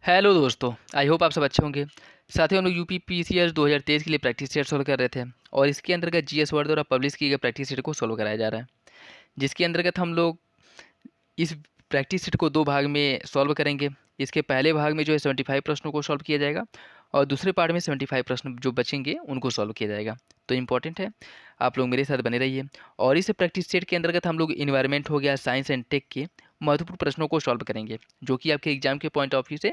Hello दोस्तों, I hope आप सब अच्छे होंगे। साथियों, हम लोग यूपी पीसीएस 2023 के लिए प्रैक्टिस सेट सोल्व कर रहे थे और इसके अंतर्गत जीएस वर्ड द्वारा पब्लिश किए गए प्रैक्टिस सेट को सोल्व कराया जा रहा है, जिसके अंतर्गत हम लोग इस प्रैक्टिस सेट को दो भाग में सॉल्व करेंगे। इसके पहले भाग में जो है 75 प्रश्नों को सॉल्व किया जाएगा और दूसरे पार्ट में 75 प्रश्न जो बचेंगे उनको सॉल्व किया जाएगा। तो इम्पॉर्टेंट है, आप लोग मेरे साथ बने रहिए। और इस प्रैक्टिस सेट के अंतर्गत हम लोग इन्वायरमेंट हो गया, साइंस एंड टेक के महत्वपूर्ण प्रश्नों को सॉल्व करेंगे, जो कि आपके एग्जाम के पॉइंट ऑफ व्यू से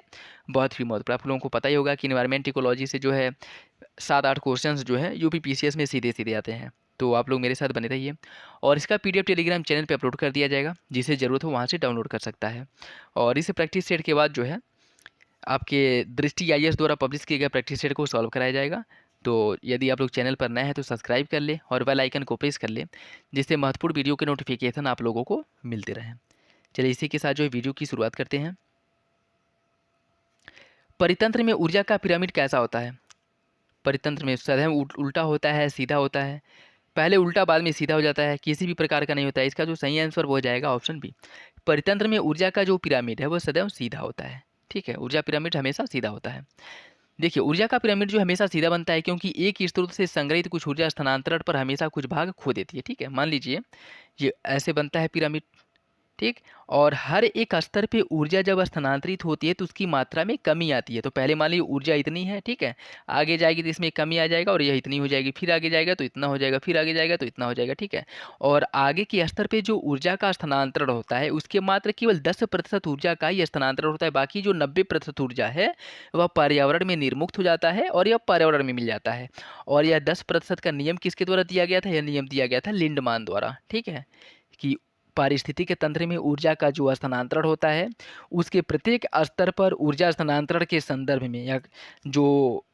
बहुत ही महत्वपूर्ण। आप लोगों को पता ही होगा कि इन्वायरमेंट इकोलॉजी से जो है 7-8 क्वेश्चंस जो है यूपी पीसीएस में सीधे सीधे आते हैं। तो आप लोग मेरे साथ बने रहिए और इसका पीडीएफ टेलीग्राम चैनल पे अपलोड कर दिया जाएगा, जिसे ज़रूरत हो वहाँ से डाउनलोड कर सकता है। और इस प्रैक्टिस सेट के बाद जो है आपके दृष्टि आईएएस द्वारा पब्लिश किए गए प्रैक्टिस सेट को सॉल्व कराया जाएगा। तो यदि आप लोग चैनल पर नए हैं तो सब्सक्राइब कर ले और बेल आइकन को प्रेस कर ले, जिससे महत्वपूर्ण वीडियो के नोटिफिकेशन आप लोगों को मिलते रहें। चलिए इसी के साथ जो है वीडियो की शुरुआत करते हैं। परितंत्र में ऊर्जा का पिरामिड कैसा होता है? परितंत्र में सदैव उल्टा होता है, सीधा होता है? पहले उल्टा बाद में सीधा हो जाता है, किसी भी प्रकार का नहीं होता है। इसका जो सही आंसर वो हो जाएगा ऑप्शन बी। परितंत्र में ऊर्जा का जो पिरामिड है वो सदैव सीधा होता है। ठीक है, ऊर्जा पिरामिड हमेशा सीधा होता है। देखिए, ऊर्जा का पिरामिड जो हमेशा सीधा बनता है क्योंकि एक स्रोत से संग्रहित कुछ ऊर्जा स्थानांतरण पर हमेशा कुछ भाग खो देती है। ठीक है, मान लीजिए ये ऐसे बनता है पिरामिड। ठीक। और हर एक स्तर पे ऊर्जा जब स्थानांतरित होती है तो उसकी मात्रा में कमी आती है। तो पहले मान लीजिए ऊर्जा इतनी है, ठीक है, आगे जाएगी तो इसमें कमी आ जाएगा और यह इतनी हो जाएगी, फिर आगे जाएगा तो इतना हो जाएगा, फिर आगे जाएगा तो इतना हो जाएगा। ठीक है, और आगे के स्तर पे जो ऊर्जा का स्थानांतरण होता है उसके मात्र केवल 10% ऊर्जा का ही स्थानांतरण होता है। बाकी जो 90% ऊर्जा है वह पर्यावरण में निर्मुक्त हो जाता है और यह पर्यावरण में मिल जाता है। और यह 10% का नियम किसके द्वारा दिया गया था? यह नियम दिया गया था लिंडमान द्वारा। ठीक है, कि पारिस्थितिक तंत्र में ऊर्जा का जो स्थानांतरण होता है उसके प्रत्येक स्तर पर ऊर्जा स्थानांतरण के संदर्भ में या जो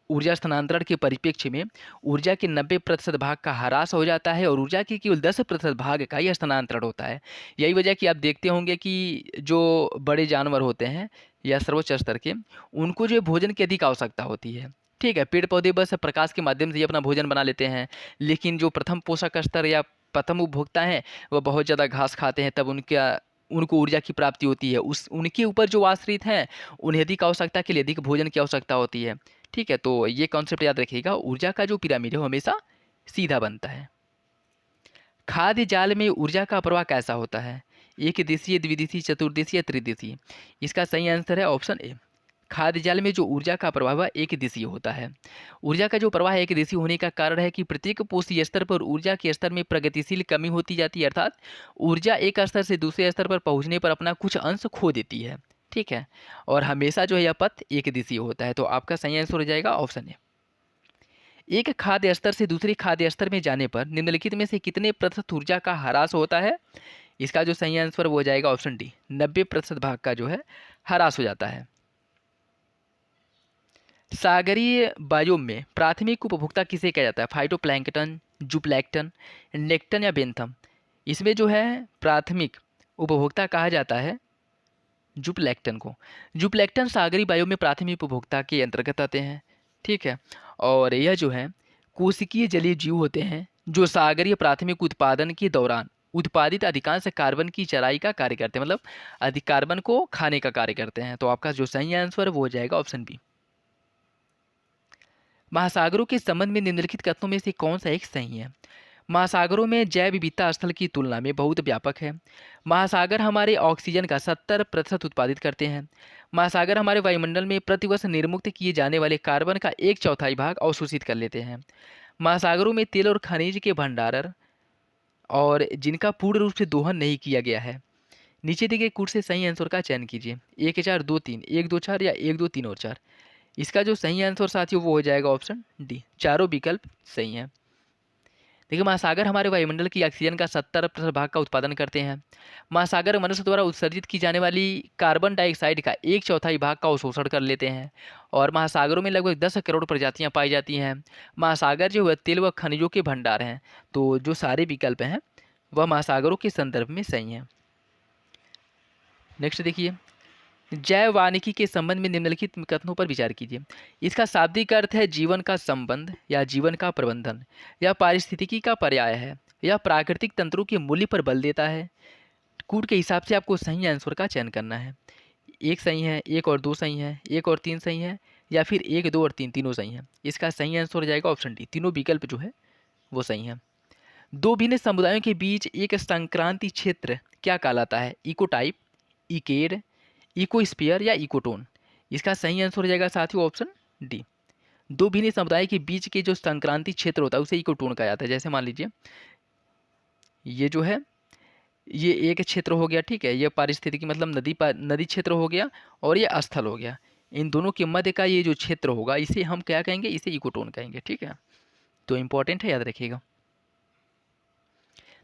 ऊर्जा स्थानांतरण के परिप्रेक्ष्य में ऊर्जा के 90% भाग का ह्रास हो जाता है और ऊर्जा के केवल 10% भाग का ही स्थानांतरण होता है। यही वजह कि आप देखते होंगे कि जो बड़े जानवर होते हैं या सर्वोच्च स्तर के, उनको जो है भोजन की अधिक आवश्यकता होती है। ठीक है, पेड़ पौधे बस प्रकाश के माध्यम से ही अपना भोजन बना लेते हैं, लेकिन जो प्रथम पोषक स्तर या प्रथम उपभोक्ता हैं वह बहुत ज़्यादा घास खाते हैं, तब उनको ऊर्जा की प्राप्ति होती है। उस उनके ऊपर जो आश्रित हैं उन्हें अधिक आवश्यकता के लिए अधिक भोजन की आवश्यकता होती है। ठीक है, तो ये कॉन्सेप्ट याद रखिएगा, ऊर्जा का जो पिरामिड है वो हमेशा सीधा बनता है। खाद्य जाल में ऊर्जा का प्रवाह कैसा होता है? एक दिशीय, द्विदिशीय, चतुर्दिशीय, त्रिदिशीय? इसका सही आंसर है ऑप्शन ए। खाद्य जाल में जो ऊर्जा का प्रवाह वह एक दिशीय होता है। ऊर्जा का जो प्रवाह एक दिशीय होने का कारण है कि प्रत्येक पोषीय स्तर पर ऊर्जा के स्तर में प्रगतिशील कमी होती जाती है, अर्थात ऊर्जा एक स्तर से दूसरे स्तर पर पहुंचने पर अपना कुछ अंश खो देती है। ठीक है, और हमेशा जो है यह पथ एक दिशीय होता है। तो आपका सही आंसर हो जाएगा ऑप्शन ए। एक खाद्य स्तर से दूसरे खाद्य स्तर में जाने पर निम्नलिखित में से कितने प्रतिशत ऊर्जा का ह्रास होता है? इसका जो सही आंसर वो हो जाएगा ऑप्शन डी। 90% भाग का जो है ह्रास हो जाता है। सागरीय बायोम में प्राथमिक उपभोक्ता किसे कहा जाता है? फाइटोप्लैंक्टन, जूप्लैंक्टन, नेक्टन या बेंथम? इसमें जो है प्राथमिक उपभोक्ता कहा जाता है जूप्लैंक्टन को। जूप्लैंक्टन सागरीय बायोम में प्राथमिक उपभोक्ता के अंतर्गत आते हैं। ठीक है, और यह जो है कोशिकीय जलीय जीव होते हैं जो सागरीय प्राथमिक उत्पादन के दौरान उत्पादित अधिकांश कार्बन की चराई का कार्य करते हैं, मतलब अधिक कार्बन को खाने का कार्य करते हैं। तो आपका जो सही आंसर है वो हो जाएगा ऑप्शन बी। महासागरों के संबंध में निम्नलिखित कथनों में से कौन सा एक सही है? महासागरों में जैव विविधता स्थल की तुलना में बहुत व्यापक है। महासागर हमारे ऑक्सीजन का 70% उत्पादित करते हैं। महासागर हमारे वायुमंडल में प्रतिवर्ष निर्मुक्त किए जाने वाले कार्बन का 1/4 भाग अवशोषित कर लेते हैं। महासागरों में तेल और खनिज के भंडारण और जिनका पूर्ण रूप से दोहन नहीं किया गया है। नीचे दिए गए कूट से सही आंसर का चयन कीजिए। 1 4 2 3, 1 2 4 या 1 2 3 और 4? इसका जो सही आंसर साथियों वो हो जाएगा ऑप्शन डी। चारों विकल्प सही हैं। देखिए, महासागर हमारे वायुमंडल की ऑक्सीजन का 70% भाग का उत्पादन करते हैं। महासागर मनुष्य द्वारा उत्सर्जित की जाने वाली कार्बन डाइऑक्साइड का 1/4 भाग का अवशोषण कर लेते हैं। और महासागरों में लगभग 10 करोड़ प्रजातियां पाई जाती हैं। महासागर जो है तेल व खनिजों के भंडार हैं। तो जो सारे विकल्प हैं वह महासागरों के संदर्भ में सही हैं। नेक्स्ट देखिए, जैव वानिकी के संबंध में निम्नलिखित कथनों पर विचार कीजिए। इसका शाब्दिक अर्थ है जीवन का संबंध या जीवन का प्रबंधन, या पारिस्थितिकी का पर्याय है, या प्राकृतिक तंत्रों के मूल्य पर बल देता है। कूट के हिसाब से आपको सही आंसर का चयन करना है। एक सही है, एक और दो सही है, एक और तीन सही है, या फिर एक, दो और तीन तीनों सही हैं। इसका सही आंसर हो जाएगा ऑप्शन डी, तीनों विकल्प जो है वो सही है। दो भिन्न समुदायों के बीच एक संक्रांति क्षेत्र क्या कहलाता है? इकोटाइप, इकेड, इकोस्फीयर या इकोटोन? इसका सही आंसर हो जाएगा साथियों ऑप्शन डी। दो भिन्न समुदाय के बीच के जो संक्रांति क्षेत्र होता है उसे इकोटोन कहा जाता है। जैसे मान लीजिए ये जो है ये एक क्षेत्र हो गया, ठीक है, ये पारिस्थितिकी मतलब नदी क्षेत्र हो गया, और ये स्थल हो गया। इन दोनों के मध्य का ये जो क्षेत्र होगा इसे हम क्या कहेंगे? इसे इकोटोन कहेंगे, ठीक है। तो इंपॉर्टेंट है, याद रखिएगा।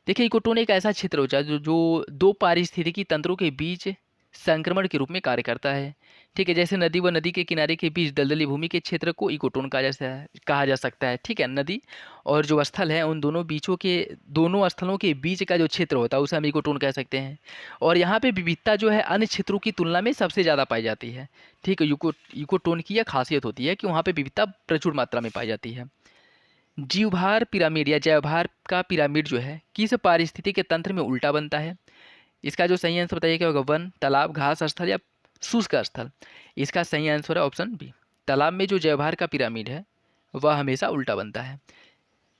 देखिए इकोटोन एक ऐसा क्षेत्र होता है जो दो पारिस्थितिकी तंत्रों के बीच संक्रमण के रूप में कार्य करता है, ठीक है। जैसे नदी व नदी के किनारे के बीच दलदली भूमि के क्षेत्र को इकोटोन कहा जा सकता है, ठीक है। नदी और जो स्थल है उन दोनों स्थलों के बीच का जो क्षेत्र होता है उसे हम इकोटोन कह सकते हैं। और यहाँ पे विविधता जो है अन्य क्षेत्रों की तुलना में सबसे ज़्यादा पाई जाती है, ठीक है। इकोटोन की यह खासियत होती है कि वहाँ पर विविधता प्रचुर मात्रा में पाई जाती है। जीवभार पिरामिड या जैवभार का पिरामिड जो है किस पारिस्थितिक तंत्र में उल्टा बनता है? इसका जो सही आंसर बताइए क्या होगा? वन, तालाब, घास स्थल या शुष्क स्थल? इसका सही आंसर है ऑप्शन बी, तालाब में जो जैवभार का पिरामिड है वह हमेशा उल्टा बनता है।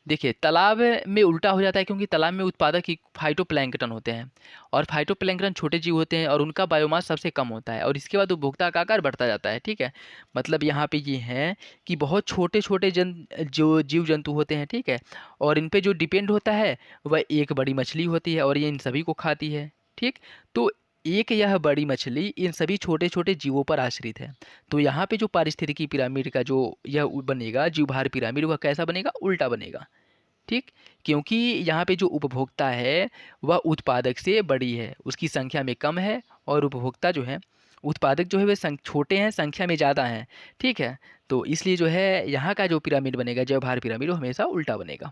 देखिए तालाब में उल्टा हो जाता है क्योंकि तालाब में उत्पादक ही फाइटोप्लैंक्टन होते हैं, और फाइटोप्लैंक्टन छोटे जीव होते हैं और उनका बायोमास सबसे कम होता है, और इसके बाद उपभोक्ता का आकार बढ़ता जाता है, ठीक है। मतलब यहाँ पे ये है कि बहुत छोटे छोटे जो जीव जंतु होते हैं, ठीक है, और इन पे जो डिपेंड होता है वह एक बड़ी मछली होती है और ये इन सभी को खाती है, ठीक। तो एक यह बड़ी मछली इन सभी छोटे छोटे जीवों पर आश्रित है। तो यहाँ पे जो पारिस्थितिकी पिरामिड का जो यह बनेगा जीवभार पिरामिड, वह कैसा बनेगा? उल्टा बनेगा, ठीक। क्योंकि यहाँ पे जो उपभोक्ता है वह उत्पादक से बड़ी है, उसकी संख्या में कम है, और उपभोक्ता जो है उत्पादक जो है वे छोटे हैं, संख्या में ज़्यादा हैं, ठीक है। तो इसलिए जो है यहाँ का जो पिरामिड बनेगा जैवभार पिरामिड वो हमेशा उल्टा बनेगा।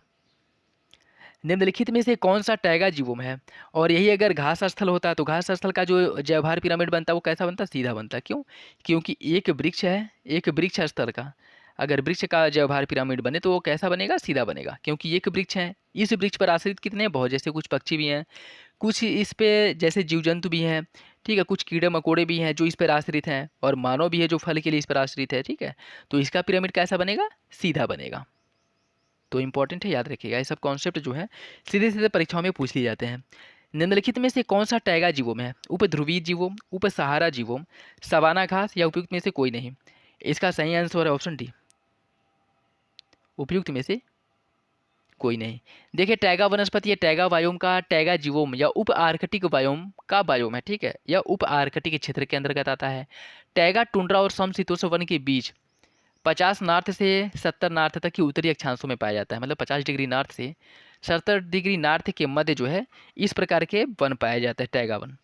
निम्नलिखित में से कौन सा टैगा जीवोम है? और यही अगर घास स्थल होता तो घास स्थल का जो जैवभार पिरामिड बनता वो कैसा बनता? सीधा बनता। क्यों? क्योंकि एक वृक्ष है, एक वृक्ष स्थल का अगर वृक्ष का जैवभार पिरामिड बने तो वो कैसा बनेगा? सीधा बनेगा, क्योंकि एक वृक्ष है, इस वृक्ष पर आश्रित कितने हैं? बहुत, जैसे कुछ पक्षी भी हैं, कुछ इस पे जैसे जीव जंतु भी हैं, ठीक है, कुछ कीड़े मकोड़े भी हैं जो इस पर आश्रित हैं, और मानव भी है जो फल के लिए इस पर आश्रित है, ठीक है। तो इसका पिरामिड कैसा बनेगा? सीधा बनेगा। तो इंपॉर्टेंट है, याद रखिएगा। ये सब कॉन्सेप्ट जो है सीधे सीधे परीक्षाओं में पूछ लिए जाते हैं। निम्नलिखित में से कौन सा टैगा जीवोम है? उपध्रुवीय जीवोम, उपसहारा जीवोम, सवाना घास या उपयुक्त में से कोई नहीं? इसका सही आंसर है ऑप्शन डी, उपयुक्त में से कोई नहीं। देखिए टैगा वनस्पति या टैगा बायोम का टैगा जीवोम या उप आर्कटिक बायोम का बायोम है, ठीक है, या उप आर्कटिक क्षेत्र के अंतर्गत आता है। टैगा टुंड्रा और समशीतोष्ण वन के बीच 50 नॉर्थ से 70 नॉर्थ तक की उत्तरी अक्षांशों में पाया जाता है, मतलब 50 डिग्री नॉर्थ से 70 डिग्री नॉर्थ के मध्य जो है इस प्रकार के वन पाया जाता है, टैगा वन।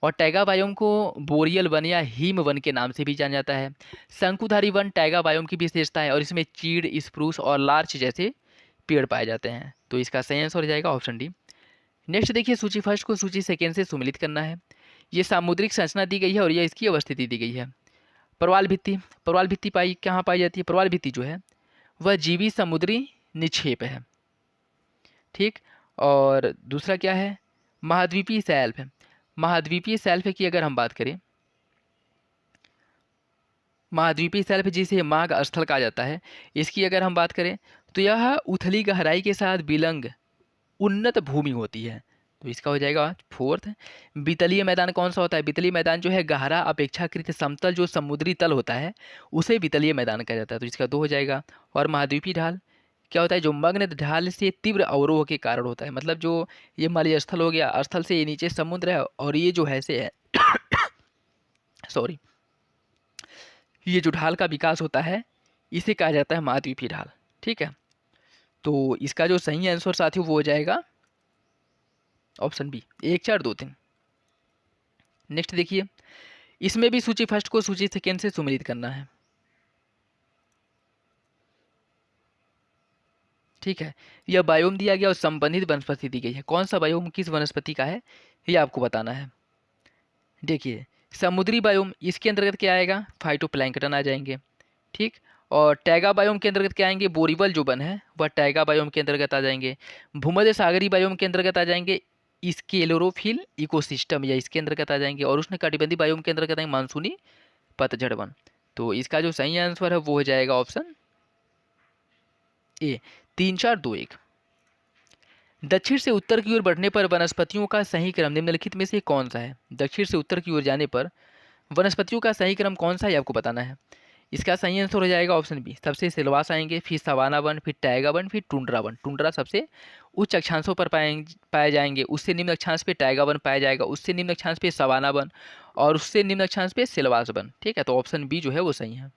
और टैगा बायोम को बोरियल वन या हिम वन के नाम से भी जाना जाता है। शंकुधारी वन टैगा बायोम की विशेषता है और इसमें चीड़, स्प्रूस और लार्च जैसे पेड़ पाए जाते हैं। तो इसका सही आंसर हो जाएगा ऑप्शन डी। नेक्स्ट देखिए, सूची फर्स्ट को सूची सेकेंड से सुमिलित करना है। ये सामुद्रिक संरचना दी गई है और यह इसकी अवस्थिति दी गई है। प्रवाल भित्ति, प्रवाल भित्ति कहाँ पाई जाती है? प्रवाल भित्ति जो है वह जीवी समुद्री निक्षेप है, ठीक। और दूसरा क्या है? महाद्वीपीय शैल्फ है। महाद्वीपीय शैल्फ की अगर हम बात करें, महाद्वीपीय शैल्फ जिसे माघ स्थल कहा जाता है, इसकी अगर हम बात करें तो यह उथली गहराई के साथ बिलंग उन्नत भूमि होती है। तो इसका हो जाएगा फोर्थ। वितलीय मैदान कौन सा होता है? वितलीय मैदान जो है गहरा अपेक्षाकृत समतल जो समुद्री तल होता है उसे वितलीय मैदान कहा जाता है। तो इसका 2 हो जाएगा। और महाद्वीपीय ढाल क्या होता है? जो मग्न ढाल से तीव्र अवरोह के कारण होता है, मतलब जो ये मलय स्थल हो गया, स्थल से ये नीचे समुद्र है और ये जो है से है सॉरी, ये जो ढाल का विकास होता है इसे कहा जाता है महाद्वीपीय ढाल, ठीक है। तो इसका जो सही आंसर साथियों वो हो जाएगा ऑप्शन बी, 1 4 2 3। नेक्स्ट देखिए, इसमें भी सूची फर्स्ट को सूची सेकेंड से सुमिलित करना है, ठीक है। यह बायोम दिया गया और संबंधित वनस्पति दी गई है। कौन सा बायोम किस वनस्पति का है ये आपको बताना है। देखिए समुद्री बायोम, इसके अंतर्गत क्या आएगा? फाइटोप्लैंक्टन आ जाएंगे, ठीक। और टैगा बायोम के अंतर्गत क्या आएंगे? बोरीवल जो वन है वह टैगा बायोम के अंतर्गत आ जाएंगे। भूमध्य सागरीय बायोम के अंतर्गत आ जाएंगे स्क्लेरोफिल इकोसिस्टम या इसके अंतर्गत आ जाएंगे। और उष्णकटिबंधीय बायोम के अंतर्गत आएंगे मानसूनी पतझड़ वन। तो इसका जो सही आंसर है वो हो जाएगा ऑप्शन ए। 3-4-2-1। दक्षिण से उत्तर की ओर बढ़ने पर वनस्पतियों का सही क्रम निम्नलिखित में से कौन सा है? दक्षिण से उत्तर की ओर जाने पर वनस्पतियों का सही क्रम कौन सा है, आपको बताना है। इसका सही आंसर हो जाएगा ऑप्शन बी। सबसे सिलवास आएंगे, फिर सवाना वन, फिर टाइगा वन, फिर टुंड्रा वन। टुंड्रा सबसे उच्च अक्षांशों पर पाए जाएंगे, उससे निम्न अक्षांश पे टाइगा वन पाया जाएगा, उससे निम्न अक्षांश पे सवाना वन, और उससे निम्न अक्षांश पे सिलवास वन। ठीक है, तो ऑप्शन बी जो है वो सही है।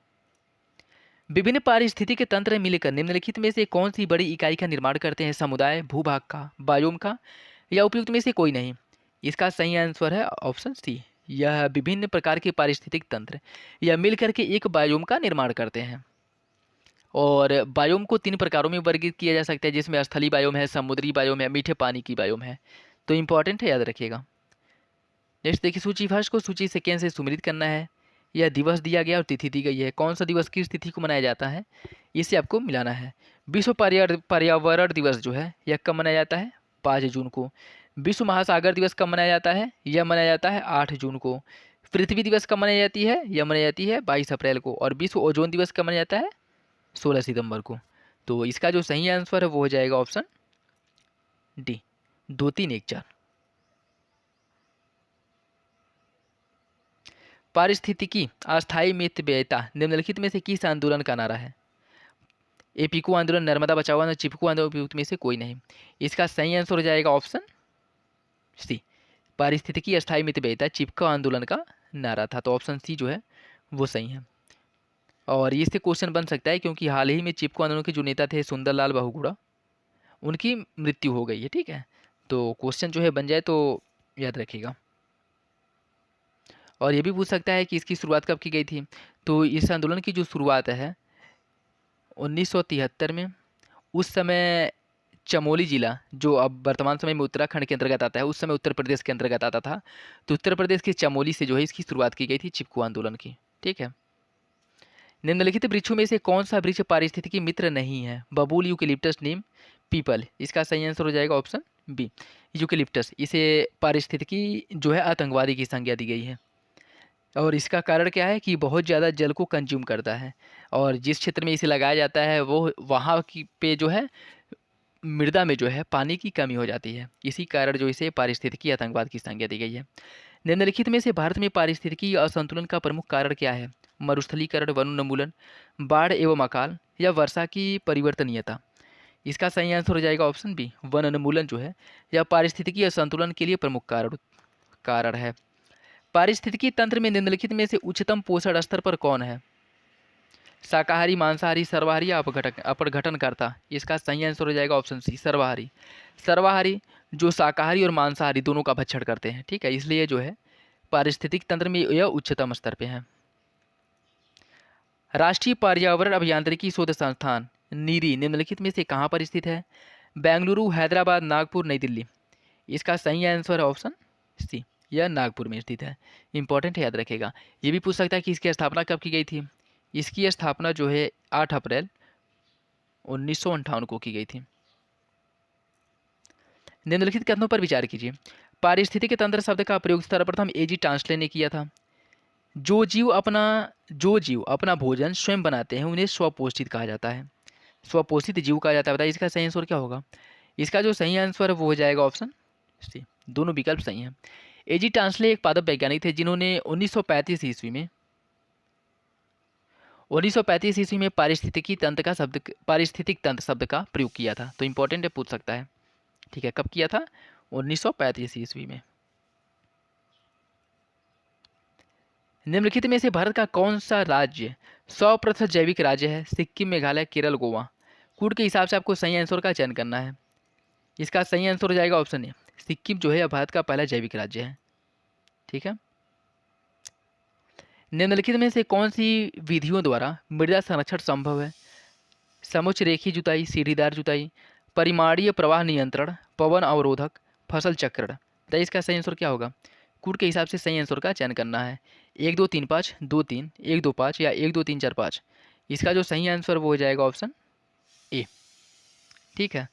विभिन्न पारिस्थितिक तंत्र मिलकर निम्नलिखित में से कौन सी बड़ी इकाई का निर्माण करते हैं? समुदाय, भूभाग का, बायोम का, या उपयुक्त में से कोई नहीं? इसका सही आंसर है ऑप्शन सी। यह विभिन्न प्रकार के पारिस्थितिक तंत्र या मिलकर के एक बायोम का निर्माण करते हैं। और बायोम को 3 प्रकारों में वर्गीकृत किया जा सकता है, जिसमें स्थलीय बायोम है, समुद्री बायोम है, मीठे पानी की बायोम है। तो इंपॉर्टेंट है, याद रखिएगा। नेक्स्ट देखिए, सूची फर्स्ट को सूची सेकेंड से सुमेलित करना है। यह दिवस दिया गया और तिथि दी गई है। कौन सा दिवस किस तिथि को मनाया जाता है, इसे आपको मिलाना है। विश्व पर्यावरण दिवस जो है यह कब मनाया जाता है? 5 जून को। विश्व महासागर दिवस कब मनाया जाता है? यह मनाया जाता है 8 जून को। पृथ्वी दिवस कब मनाई जाती है? यह मनाई जाती है 22 अप्रैल को। और विश्व ओजोन दिवस कब मनाया जाता है? 16 सितंबर को। तो इसका जो सही आंसर है वो हो जाएगा ऑप्शन डी, 2, 3, 1, 4। पारिस्थितिकी अस्थायी मितव्ययिता निम्नलिखित में से किस आंदोलन का नारा है? एपीको आंदोलन, नर्मदा बचाओ आंदोलन, चिपको आंदोलन, उपयुक्त में से कोई नहीं। इसका सही आंसर हो जाएगा ऑप्शन सी। पारिस्थितिकी अस्थायी मितव्ययिता चिपको आंदोलन का नारा था। तो ऑप्शन सी जो है वो सही है। और इससे क्वेश्चन बन सकता है, क्योंकि हाल ही में चिपको आंदोलन के जो नेता थे सुंदरलाल बहुगुणा, उनकी मृत्यु हो गई है। ठीक है, तो क्वेश्चन जो है बन जाए तो याद रखिएगा। और ये भी पूछ सकता है कि इसकी शुरुआत कब की गई थी। तो इस आंदोलन की जो शुरुआत है 1973 में, उस समय चमोली जिला, जो अब वर्तमान समय में उत्तराखंड के अंतर्गत आता है, उस समय उत्तर प्रदेश के अंतर्गत आता था। तो उत्तर प्रदेश के चमोली से जो है इसकी शुरुआत की गई थी चिपको आंदोलन की। ठीक है, निम्नलिखित वृक्षों में से कौन सा वृक्ष पारिस्थितिकी मित्र नहीं है? बबूल, यूकेलिप्टस, नीम, पीपल। इसका सही आंसर हो जाएगा ऑप्शन बी, यूकेलिप्टस। इसे पारिस्थितिकी जो है आतंकवादी की संज्ञा दी गई है। और इसका कारण क्या है कि बहुत ज़्यादा जल को कंज्यूम करता है, और जिस क्षेत्र में इसे लगाया जाता है वो वहाँ की पे जो है मृदा में जो है पानी की कमी हो जाती है। इसी कारण जो इसे पारिस्थितिकी आतंकवाद की संज्ञा दी गई है। निम्नलिखित में से भारत में पारिस्थितिकी असंतुलन का प्रमुख कारण क्या है? मरुस्थलीकरण, वनोन्मूलन, बाढ़ एवं अकाल, या वर्षा की परिवर्तनीयता। इसका सही आंसर हो जाएगा ऑप्शन बी, वनोन्मूलन जो है यह पारिस्थितिकी असंतुलन के लिए प्रमुख कारण है। पारिस्थितिकी तंत्र में निम्नलिखित में से उच्चतम पोषण स्तर पर कौन है? शाकाहारी, मांसाहारी, सर्वाहारी या अपघटनकर्ता। इसका सही आंसर हो जाएगा ऑप्शन सी, सर्वाहारी। सर्वाहारी जो शाकाहारी और मांसाहारी दोनों का भक्षण करते हैं। ठीक है, इसलिए जो है पारिस्थितिक तंत्र में यह उच्चतम स्तर पे है। राष्ट्रीय पर्यावरण अभियांत्रिकी शोध संस्थान नीरी निम्नलिखित में से कहाँ पर स्थित है? बेंगलुरु, हैदराबाद, नागपुर, नई दिल्ली। इसका सही आंसर है ऑप्शन सी, यह नागपुर में स्थित है। इंपॉर्टेंट है, याद रखेगा। ये भी पूछ सकता है कि इसकी स्थापना कब की गई थी। इसकी स्थापना जो है 8 अप्रैल 1958 को की गई थी। निम्नलिखित कथनों पर विचार कीजिए। पारिस्थितिक तंत्र शब्द का प्रयोग सर्वप्रथम एजी टांसले ने किया था। जो जीव अपना भोजन स्वयं बनाते हैं उन्हें स्वपोषित कहा जाता है। स्वपोषित जीव कहा जाता है। बताइए इसका सही आंसर क्या होगा? इसका जो सही आंसर है वो हो जाएगा ऑप्शन सी, दोनों विकल्प सही हैं। एजी टांसले एक पादप वैज्ञानिक थे जिन्होंने 1935 ईस्वी में पारिस्थितिक तंत्र शब्द का प्रयोग किया था। तो इंपॉर्टेंट है, पूछ सकता है। ठीक है, कब किया था? 1935 ईस्वी में। निम्नलिखित में से भारत का कौन सा राज्य 100% जैविक राज्य है? सिक्किम, मेघालय, केरल, गोवा। कूट के हिसाब से आपको सही आंसर का चयन करना है। इसका सही आंसर हो जाएगा ऑप्शन ए, सिक्किम जो है भारत का पहला जैविक राज्य है। ठीक है, निम्नलिखित में से कौन सी विधियों द्वारा मृदा संरक्षण संभव है? समुच्च रेखी जुताई, सीढ़ीदार जुताई, परिमाणीय प्रवाह नियंत्रण, पवन अवरोधक, फसल चक्रण। तो इसका सही आंसर क्या होगा? कूट के हिसाब से सही आंसर का चयन करना है। 1, 2, 3, 5, 2, 3, 1, 2, 5 या 1, 2, 3, 4, 5। इसका जो सही आंसर वो हो जाएगा ऑप्शन ए। ठीक है,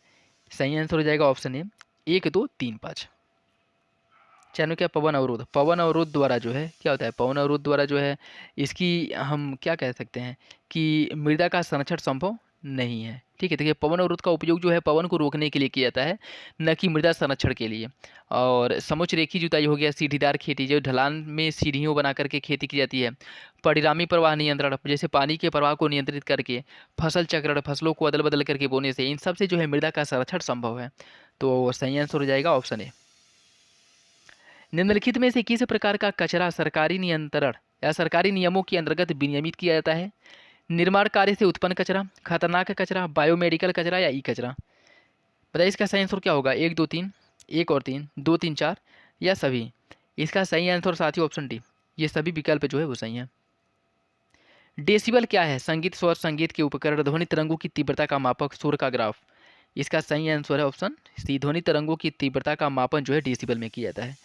सही आंसर हो जाएगा ऑप्शन ए, 1, 2, 3, 5। चाणक्य पवन अवरोध, पवन अवरोध द्वारा जो है क्या होता है, पवन अवरोध द्वारा जो है इसकी हम क्या कह सकते हैं कि मृदा का संरक्षण संभव नहीं है। ठीक है, देखिए पवन अवरोध का उपयोग जो है पवन को रोकने के लिए किया जाता है, न कि मृदा संरक्षण के लिए। और समुच्च रेखी जुताई हो गया, सीढ़ीदार खेती, जो ढलान में सीढ़ियों बना करके खेती की जाती है। परिणामी प्रवाह नियंत्रण, जैसे पानी के प्रवाह को नियंत्रित करके फसल चक्रण, फसलों को अदल बदल करके बोने से, इन सब से जो है मृदा का संरक्षण संभव है। तो सही आंसर हो जाएगा ऑप्शन ए। निम्नलिखित में से किस प्रकार का कचरा सरकारी नियंत्रण या सरकारी नियमों के अंतर्गत विनियमित किया जाता है? निर्माण कार्य से उत्पन्न कचरा, खतरनाक कचरा, बायोमेडिकल कचरा या ई कचरा? बताइए इसका सही आंसर क्या होगा? एक दो तीन, एक और तीन, दो तीन चार या सभी? इसका सही आंसर साथियों ऑप्शन डी, ये सभी विकल्प जो है वो सही है। डेसिबल क्या है? संगीत स्वर, संगीत के उपकरण, ध्वनि तरंगों की तीव्रता का मापक, शोर का ग्राफ। इसका सही आंसर है ऑप्शन सी, ध्वनि तरंगों की तीव्रता का मापन जो है डेसिबल में किया जाता है।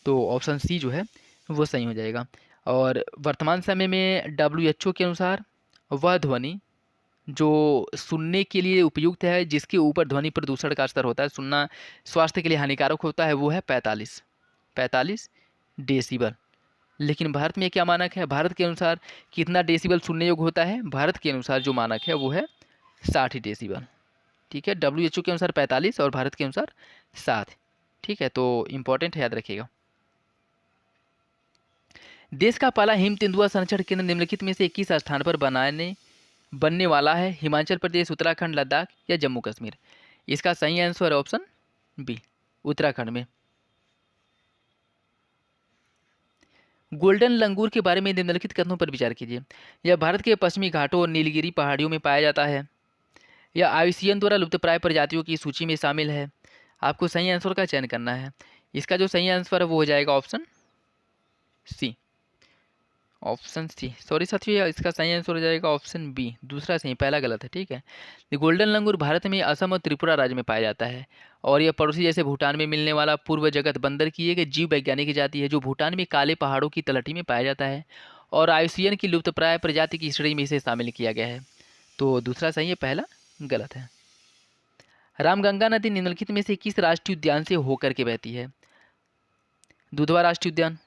तो ऑप्शन सी जो है वो सही हो जाएगा। और वर्तमान समय में WHO के अनुसार वह ध्वनि जो सुनने के लिए उपयुक्त है, जिसके ऊपर ध्वनि प्रदूषण का स्तर होता है, सुनना स्वास्थ्य के लिए हानिकारक होता है, वो है 45 डेसिबल। लेकिन भारत में क्या मानक है? भारत के अनुसार कितना डेसिबल सुनने योग्य होता है? भारत के अनुसार जो मानक है वो है 60 डेसिबल। ठीक है, WHO के अनुसार 45 और भारत के अनुसार 60। ठीक है, तो इम्पोर्टेंट है, याद रखिएगा। देश का पहला हिम तेंदुआ संरक्षण केंद्र निम्नलिखित में से किस स्थान पर बनने वाला है? हिमाचल प्रदेश, उत्तराखंड, लद्दाख या जम्मू कश्मीर? इसका सही आंसर है ऑप्शन बी, उत्तराखंड में। गोल्डन लंगूर के बारे में निम्नलिखित कथनों पर विचार कीजिए। यह भारत के पश्चिमी घाटों और नीलगिरी पहाड़ियों में पाया जाता है, यह IUCN द्वारा लुप्तप्राय प्रजातियों की सूची में शामिल है। आपको सही आंसर का चयन करना है। इसका जो सही आंसर है वो हो जाएगा option C, option C, sorry साथियों, इसका सही आंसर हो जाएगा ऑप्शन बी, दूसरा सही, पहला गलत है। ठीक है, गोल्डन लंगूर भारत में असम और त्रिपुरा राज्य में पाया जाता है, और यह पड़ोसी जैसे भूटान में मिलने वाला पूर्व जगत बंदर की एक जीव वैज्ञानिक जाति है, जो भूटान में काले पहाड़ों की तलहटी में पाया जाता है, और IUCN की लुप्तप्राय प्रजाति की श्रेणी में इसे शामिल किया गया है। तो दूसरा सही है, पहला गलत है। रामगंगा नदी निम्नलिखित में से किस राष्ट्रीय उद्यान से होकर के बहती है? दुधवा राष्ट्रीय उद्यान,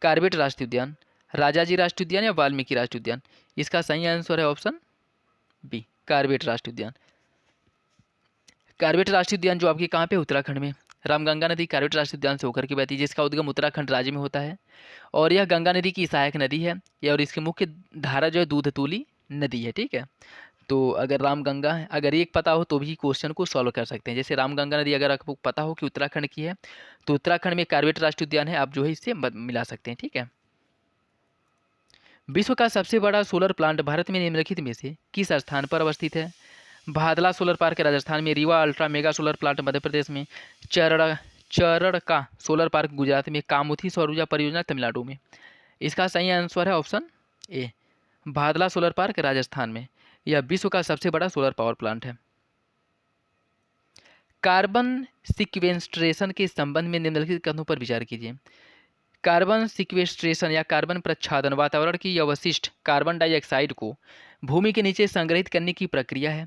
कार्बेट राष्ट्रीय उद्यान, राजाजी राष्ट्रीय उद्यान या वाल्मीकि राष्ट्रीय उद्यान? इसका सही आंसर है ऑप्शन बी, कार्बेट राष्ट्रीय उद्यान। कार्बेट राष्ट्रीय उद्यान जो आपके कहाँ पे, उत्तराखंड में। रामगंगा नदी कार्बेट राष्ट्रीय उद्यान से होकर के बहती है, जिसका उद्गम उत्तराखंड राज्य में होता है, और यह गंगा नदी की सहायक नदी है, और इसकी मुख्य धारा जो है दूधतूली नदी है। ठीक है, तो अगर रामगंगा है, अगर एक पता हो तो भी क्वेश्चन को सॉल्व कर सकते हैं। जैसे रामगंगा नदी अगर आपको पता हो कि उत्तराखंड की है, तो उत्तराखंड में कार्बेट राष्ट्रीय उद्यान है, आप जो है इससे मिला सकते हैं। ठीक है, विश्व का सबसे बड़ा सोलर प्लांट भारत में निम्नलिखित में से किस स्थान पर अवस्थित है? भादला सोलर पार्क राजस्थान में, Rewa ultra mega solar plant Madhya Pradesh में, चरण का सोलर पार्क गुजरात में, कामुथी सौर ऊर्जा परियोजना तमिलनाडु में? इसका सही आंसर है option A, Bhadla solar park Rajasthan में। यह विश्व का सबसे बड़ा सोलर पावर प्लांट है। कार्बन सिक्वेस्ट्रेशन के संबंध में निम्नलिखित कथनों पर विचार कीजिए। कार्बन सिक्वेस्ट्रेशन या कार्बन प्रच्छादन वातावरण की अवशिष्ट कार्बन डाइऑक्साइड को भूमि के नीचे संग्रहित करने की प्रक्रिया है।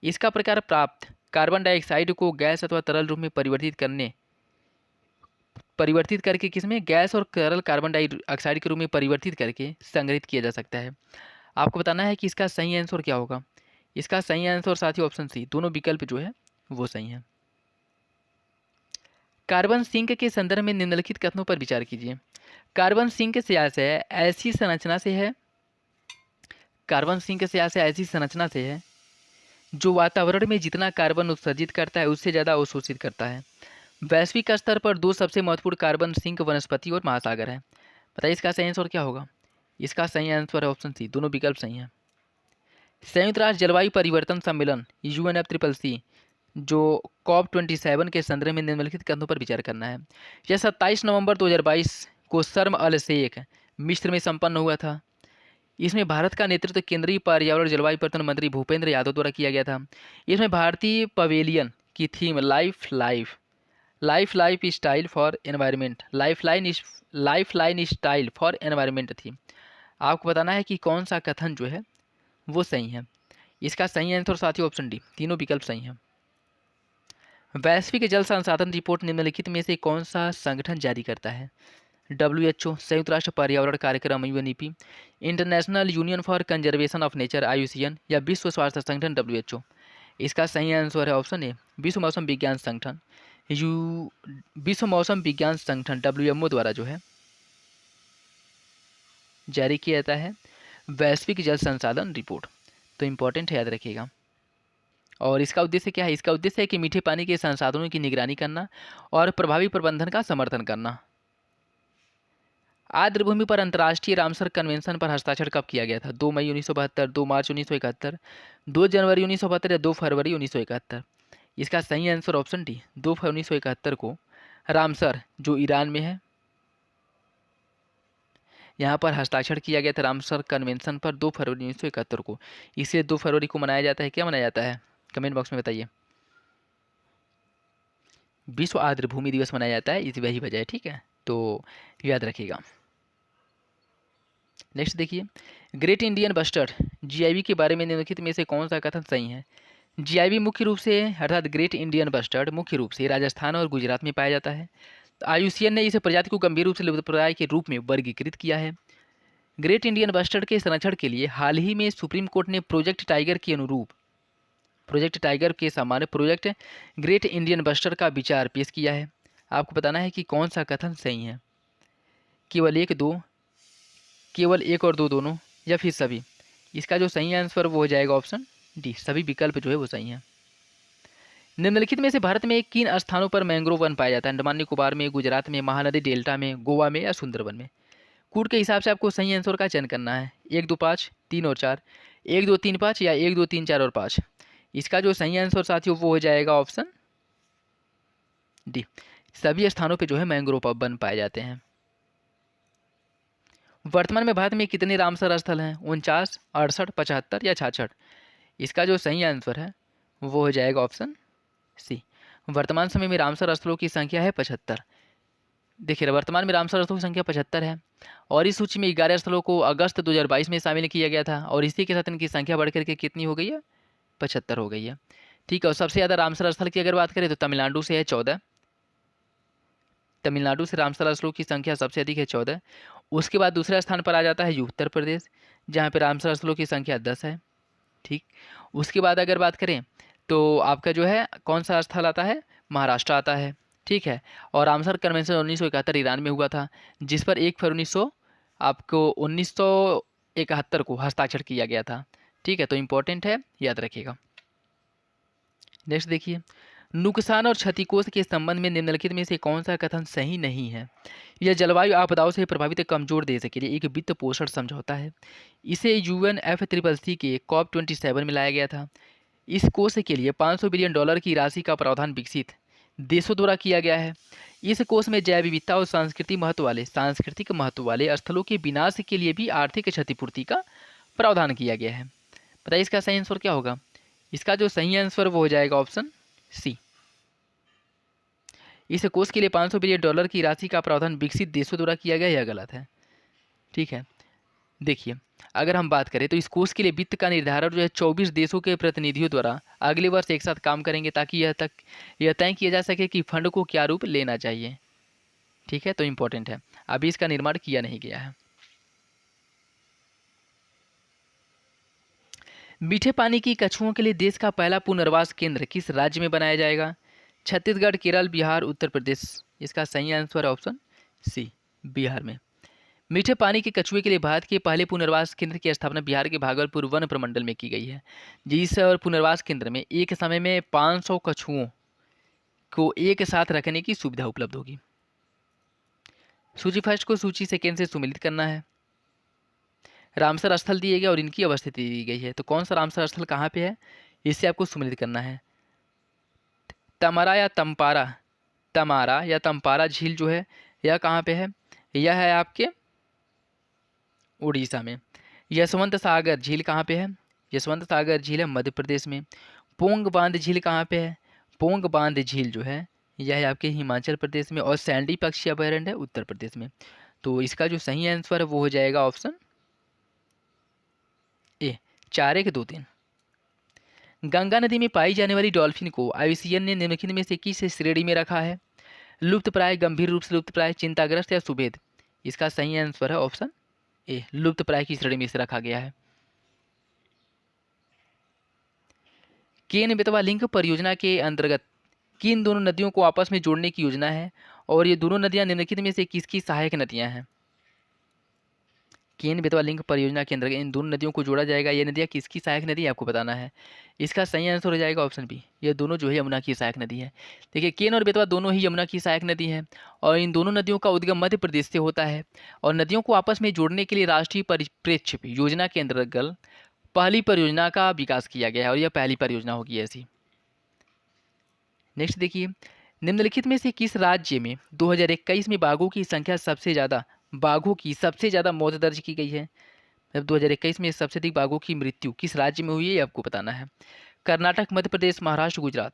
इसका प्रकार प्राप्त कार्बन डाइऑक्साइड को गैस अथवा तरल रूप में परिवर्तित करके किसमें, गैस और तरल कार्बन डाइऑक्साइड के रूप में परिवर्तित करके संग्रहित किया जा सकता है। आपको बताना है कि इसका सही आंसर क्या होगा। इसका सही आंसर साथियों ऑप्शन सी, दोनों विकल्प जो है वो सही है। कार्बन सिंक के संदर्भ में निम्नलिखित कथनों पर विचार कीजिए। कार्बन सिंक से ऐसी संरचना से है, कार्बन सिंक से ऐसी संरचना से है जो वातावरण में जितना कार्बन उत्सर्जित करता है उससे ज़्यादा अवशोषित करता है। वैश्विक स्तर पर दो सबसे महत्वपूर्ण कार्बन सिंक वनस्पति और महासागर है। बताइए इसका सही आंसर क्या होगा। इसका सही आंसर है ऑप्शन सी, दोनों विकल्प सही हैं। संयुक्त राष्ट्र जलवायु परिवर्तन सम्मेलन UNFCCC जो COP27 के संदर्भ में निम्नलिखित कथनों पर विचार करना है। यह 27 नवंबर 2022 को शर्म अल शेख मिस्र में संपन्न हुआ था। इसमें भारत का नेतृत्व केंद्रीय पर्यावरण जलवायु परिवर्तन मंत्री भूपेंद्र यादव द्वारा किया गया था। इसमें भारतीय पवेलियन की theme life style for environment, life line style for environment थी। आपको बताना है कि कौन सा कथन जो है वो सही है। इसका सही आंसर साथियों ऑप्शन डी, तीनों विकल्प सही हैं। वैश्विक जल संसाधन रिपोर्ट निम्नलिखित में से कौन सा संगठन जारी करता है? WHO, संयुक्त राष्ट्र पर्यावरण कार्यक्रम UNEP, international union for conservation of nature IUCN या विश्व स्वास्थ्य संगठन WHO? इसका सही आंसर है ऑप्शन ए, विश्व मौसम विज्ञान संगठन। विश्व मौसम विज्ञान संगठन WMO द्वारा जो है जारी किया जाता है वैश्विक जल संसाधन रिपोर्ट। तो इम्पोर्टेंट है, याद रखिएगा। और इसका उद्देश्य क्या है? इसका उद्देश्य है कि मीठे पानी के संसाधनों की निगरानी करना और प्रभावी प्रबंधन का समर्थन करना। आर्द्र भूमि पर अंतर्राष्ट्रीय रामसर कन्वेंशन पर हस्ताक्षर कब किया गया था? 2 मई 1972, 2 मार्च 1971, 2 जनवरी 1972 या 2 फरवरी 1971? इसका सही आंसर ऑप्शन डी, 2 फरवरी 1971 को रामसर, जो ईरान में है, यहाँ पर हस्ताक्षर किया गया था रामसर कन्वेंशन पर 2 फरवरी 1971 को। इसे 2 फरवरी को मनाया जाता है। क्या मनाया जाता है? कमेंट बॉक्स में बताइए। विश्व आर्द्र भूमि दिवस मनाया जाता है, इस वही वजह है। ठीक है, तो याद रखिएगा। नेक्स्ट देखिए, ग्रेट इंडियन बस्टर्ड GIB के बारे में निम्नलिखित में से कौन सा कथन सही है? GIB मुख्य रूप से, अर्थात ग्रेट इंडियन बस्टर्ड मुख्य रूप से राजस्थान और गुजरात में पाया जाता है। IUCN ने इस प्रजाति को गंभीर रूप से लुप्तप्राय के रूप में वर्गीकृत किया है। ग्रेट इंडियन बस्टर्ड के संरक्षण के लिए हाल ही में सुप्रीम कोर्ट ने प्रोजेक्ट टाइगर के अनुरूप, प्रोजेक्ट टाइगर के समान प्रोजेक्ट ग्रेट इंडियन बस्टर्ड का विचार पेश किया है। आपको बताना है कि कौन सा कथन सही है, केवल एक, दो, केवल एक और दो, दोनों, या फिर सभी? इसका जो सही आंसर वो हो जाएगा ऑप्शन डी, सभी विकल्प जो है वो सही है। निम्नलिखित में से भारत में किन स्थानों पर मैंग्रोव वन पाया जाता है? अंडमान निकोबार में, गुजरात में, महानदी डेल्टा में, गोवा में या सुंदरबन में? कूट के हिसाब से आपको सही आंसर का चयन करना है। 1, 2, 5, 3 और 4, 1, 2, 3, 5 या 1, 2, 3, 4 और 5? इसका जो सही आंसर साथियों वो हो जाएगा ऑप्शन डी, सभी स्थानों पे जो है मैंग्रोव वन पाए जाते हैं। वर्तमान में भारत में कितने रामसर स्थल हैं? 49, 68, 75 या 66? इसका जो सही आंसर है वो हो जाएगा ऑप्शन सी, वर्तमान समय में रामसर स्थलों की संख्या है 75। देखिए, वर्तमान में रामसर स्थलों की संख्या 75 है और इस सूची में 11 स्थलों को अगस्त 2022 में शामिल किया गया था और इसी के साथ इनकी संख्या बढ़कर के कितनी हो गई है? 75 हो गई है। ठीक है, और सबसे ज़्यादा रामसर स्थल की अगर बात करें तो तमिलनाडु से है 14। तमिलनाडु से रामसर स्थलों की संख्या सबसे अधिक है 14। उसके बाद दूसरे स्थान पर आ जाता है उत्तर प्रदेश, जहाँ पर रामसर स्थलों की संख्या 10 है। ठीक, उसके बाद अगर बात करें तो आपका जो है कौन सा स्थल आता है? महाराष्ट्र आता है। ठीक है, और रामसर कन्वेंशन 1971 ईरान में हुआ था, जिस पर 1 फरवरी 1971 को हस्ताक्षर किया गया था। ठीक है, तो इम्पोर्टेंट है, याद रखिएगा। नेक्स्ट देखिए, नुकसान और क्षतिकोष के संबंध में निम्नलिखित में से कौन सा कथन सही नहीं है? यह जलवायु आपदाओं से प्रभावित कमजोर देश के लिए एक वित्त पोषण समझौता है। इसे UNFCCC के COP27 में लाया गया था। इस कोष के लिए $500 बिलियन की राशि का प्रावधान विकसित देशों द्वारा किया गया है। इस कोष में जैव विविधता और सांस्कृतिक महत्व वाले स्थलों के विनाश के लिए भी आर्थिक क्षतिपूर्ति का प्रावधान किया गया है। बताइए इसका सही आंसर क्या होगा? इसका जो सही आंसर वो हो जाएगा ऑप्शन सी, इस कोष के लिए $500 बिलियन की राशि का प्रावधान विकसित देशों द्वारा किया गया, यह गलत है। ठीक है, देखिए, अगर हम बात करें तो इस कोष के लिए वित्त का निर्धारण जो है 24 देशों के प्रतिनिधियों द्वारा अगले वर्ष एक साथ काम करेंगे, ताकि यह तय किया जा सके कि फंड को क्या रूप लेना चाहिए। ठीक है, तो इम्पोर्टेंट है, अभी इसका निर्माण किया नहीं गया है। मीठे पानी की कछुओं के लिए देश का पहला पुनर्वास केंद्र किस राज्य में बनाया जाएगा? छत्तीसगढ़, केरल, बिहार, उत्तर प्रदेश? इसका सही आंसर है ऑप्शन सी, बिहार में। मीठे पानी के कछुए के लिए भारत के पहले पुनर्वास केंद्र की स्थापना बिहार के भागलपुर वन प्रमंडल में की गई है। जिस पुनर्वास केंद्र में एक समय में 500 कछुओं को एक साथ रखने की सुविधा उपलब्ध होगी। सूची फर्स्ट को सूची सेकेंड से सुमिलित करना है। रामसर स्थल दिए गए और इनकी अवस्थिति दी गई है, तो कौन सा रामसर स्थल कहाँ पे है, इससे आपको सुमिलित करना है। तमारा या तंपारा झील जो है यह कहाँ पे है? यह है आपके उड़ीसा में। यशवंत सागर झील कहाँ पे है? यशवंत सागर झील है मध्य प्रदेश में। पोंग बांध झील कहाँ पे है? पोंग बांध झील जो है यह है आपके हिमाचल प्रदेश में। और सैंडी पक्षी अभयारण्य है उत्तर प्रदेश में। तो इसका जो सही आंसर है वो हो जाएगा ऑप्शन ए, 4, 1, 2, 3। गंगा नदी में पाई जाने वाली डॉल्फिन को आईयूसीएन ने निम्नलिखित में से किस श्रेणी में रखा है? लुप्तप्राय, गंभीर रूप से लुप्तप्राय, चिंताग्रस्त या सुभेद? इसका सही आंसर है ऑप्शन ए, लुप्तप्राय की श्रेणी में इसे रखा गया है। केन बेतवा लिंक परियोजना के अंतर्गत किन दोनों नदियों को आपस में जोड़ने की योजना है और ये दोनों नदियां निम्नलिखित में से किसकी सहायक नदियां हैं? केन बेतवा लिंक परियोजना के अंतर्गत इन दोनों नदियों को जोड़ा जाएगा। ये नदियां किसकी सहायक नदी है आपको बताना है। इसका सही आंसर हो जाएगा ऑप्शन बी, ये दोनों जो है यमुना की सहायक नदी है। देखिए केन और बेतवा दोनों ही यमुना की सहायक नदी है और इन दोनों नदियों का उद्गम मध्य प्रदेश से होता है और नदियों को आपस में जोड़ने के लिए राष्ट्रीय परिप्रेक्ष्य योजना के अंतर्गत पहली परियोजना का विकास किया गया है और यह पहली परियोजना होगी ऐसी। नेक्स्ट देखिए, निम्नलिखित में से किस राज्य में 2021 में बाघों की सबसे ज़्यादा मौत दर्ज की गई है? जब 2021 में सबसे अधिक बाघों की मृत्यु किस राज्य में हुई है ये आपको बताना है। कर्नाटक, मध्य प्रदेश, महाराष्ट्र, गुजरात?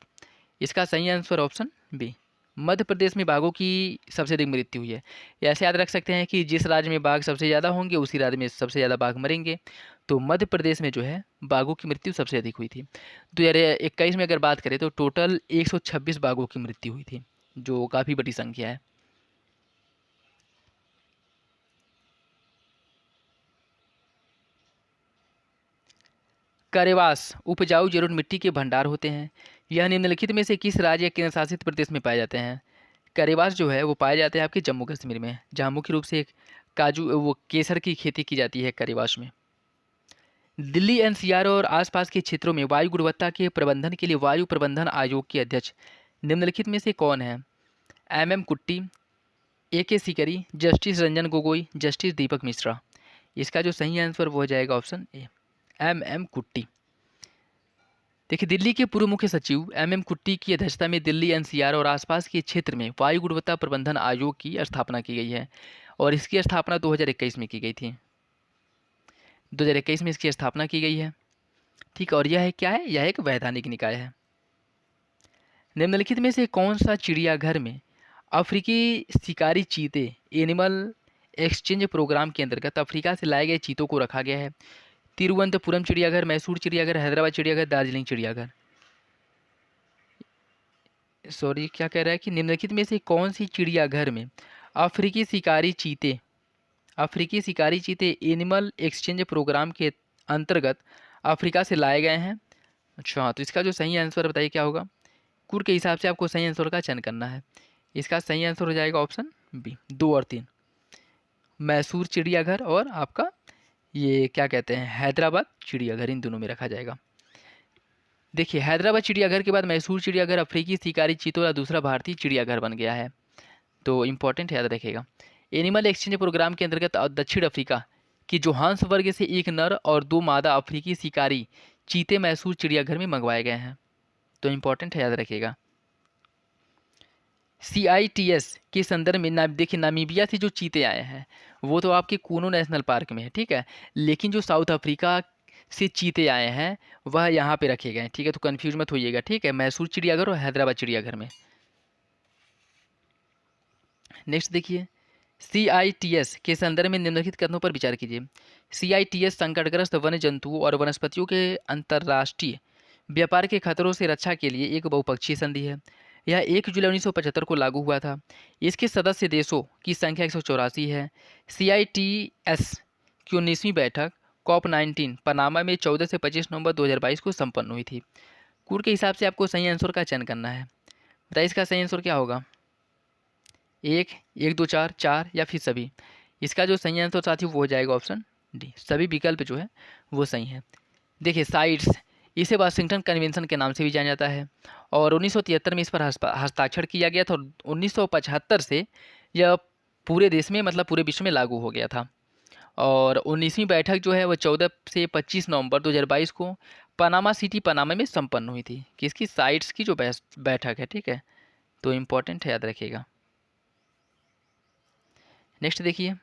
इसका सही आंसर ऑप्शन बी, मध्य प्रदेश में बाघों की सबसे अधिक मृत्यु हुई है। ये ऐसे याद रख सकते हैं कि जिस राज्य में बाघ सबसे ज़्यादा होंगे उसी राज्य में सबसे ज़्यादा बाघ मरेंगे। तो मध्य प्रदेश में जो है बाघों की मृत्यु सबसे अधिक हुई थी। 2021 में अगर बात करें तो टोटल 126 बाघों की मृत्यु हुई थी, जो काफ़ी बड़ी संख्या है। करेवास उपजाऊ जलोढ़ मिट्टी के भंडार होते हैं। यह निम्नलिखित में से किस राज्य या केंद्र शासित प्रदेश में पाए जाते हैं? करेवास जो है वो पाए जाते हैं आपके जम्मू कश्मीर में, जहाँ मुख्य रूप से काजू वो केसर की खेती की जाती है करेवास में। दिल्ली एनसीआर और आसपास के क्षेत्रों में वायु गुणवत्ता के प्रबंधन के लिए वायु प्रबंधन आयोग के अध्यक्ष निम्नलिखित में से कौन है? MM Kutty, AK Sikri, justice Ranjan Gogoi, justice Deepak Mishra? इसका जो सही आंसर वो हो जाएगा ऑप्शन ए, MM कुट्टी। देखिए दिल्ली के पूर्व मुख्य सचिव MM कुट्टी की अध्यक्षता में दिल्ली एनसीआर और आसपास के क्षेत्र में वायु गुणवत्ता प्रबंधन आयोग की स्थापना की गई है और इसकी स्थापना 2021 में की गई थी। 2021 में इसकी स्थापना की गई है, ठीक। और यह है क्या है? यह एक वैधानिक निकाय है। निम्नलिखित में से कौन सा चिड़ियाघर में अफ्रीकी शिकारी चीते एनिमल एक्सचेंज प्रोग्राम के अंतर्गत अफ्रीका से लाए गए चीतों को रखा गया है? तिरुवनंतपुरम चिड़ियाघर, मैसूर चिड़ियाघर, हैदराबाद चिड़ियाघर, दार्जिलिंग चिड़ियाघर? सॉरी, क्या कह रहा है कि निम्नलिखित में से कौन सी चिड़ियाघर में अफ्रीकी शिकारी चीते एनिमल एक्सचेंज प्रोग्राम के अंतर्गत अफ्रीका से लाए गए हैं? अच्छा, तो इसका जो सही आंसर बताइए क्या होगा। कुर के हिसाब से आपको सही आंसर का चयन करना है। इसका सही आंसर हो जाएगा ऑप्शन बी, 2 और 3, मैसूर चिड़ियाघर और आपका ये क्या कहते हैं हैदराबाद चिड़ियाघर, इन दोनों में रखा जाएगा। देखिए हैदराबाद चिड़ियाघर के बाद मैसूर चिड़ियाघर अफ्रीकी शिकारी चीतों का दूसरा भारतीय चिड़ियाघर बन गया है, तो इम्पोर्टेंट याद रखिएगा। एनिमल एक्सचेंज प्रोग्राम के अंतर्गत दक्षिण अफ्रीका की जोहान्सबर्ग से एक नर और 2 मादा अफ्रीकी शिकारी चीते मैसूर चिड़ियाघर में मंगवाए गए हैं, तो इम्पोर्टेंट है, याद रखिएगा। CITES के संदर्भ में देखिए नामीबिया से जो चीते आए हैं वो तो आपके कूनो नेशनल पार्क में है, ठीक है, लेकिन जो साउथ अफ्रीका से चीते आए हैं वह यहाँ पे रखे गए हैं, ठीक है, तो कन्फ्यूज मत होइएगा, ठीक है, मैसूर चिड़ियाघर और हैदराबाद चिड़ियाघर में। नेक्स्ट देखिए, CITES के संदर्भ में निम्नलिखित कथनों पर विचार कीजिए। CITES संकटग्रस्त वन्य जंतुओं और वनस्पतियों के अंतर्राष्ट्रीय व्यापार के खतरों से रक्षा के लिए एक बहुपक्षीय संधि है। यह 1 जुलाई 1975 को लागू हुआ था। इसके सदस्य देशों की संख्या 184 है। CITES की 19वीं बैठक COP19 पनामा में 14 से 25 नवंबर 2022 को संपन्न हुई थी। कुल के हिसाब से आपको सही आंसर का चयन करना है। बताइए इसका सही आंसर क्या होगा, 1, 1, 2, 4, 4 या फिर सभी? इसका जो सही आंसर साथी वो हो जाएगा ऑप्शन डी, सभी विकल्प जो है वो सही है। देखिए साइट्स, इसे वाशिंगटन कन्वेंशन के नाम से भी जाना जाता है और 1973 में इस पर हस्ताक्षर किया गया था और 1975 से यह पूरे देश में मतलब पूरे विश्व में लागू हो गया था। और 19वीं बैठक जो है वह 14 से 25 नवंबर 2022 को पनामा सिटी पनामा में संपन्न हुई थी। किसकी? साइट्स की जो बैठक है, ठीक है, तो इम्पोर्टेंट है, याद रखिएगा। नेक्स्ट देखिए,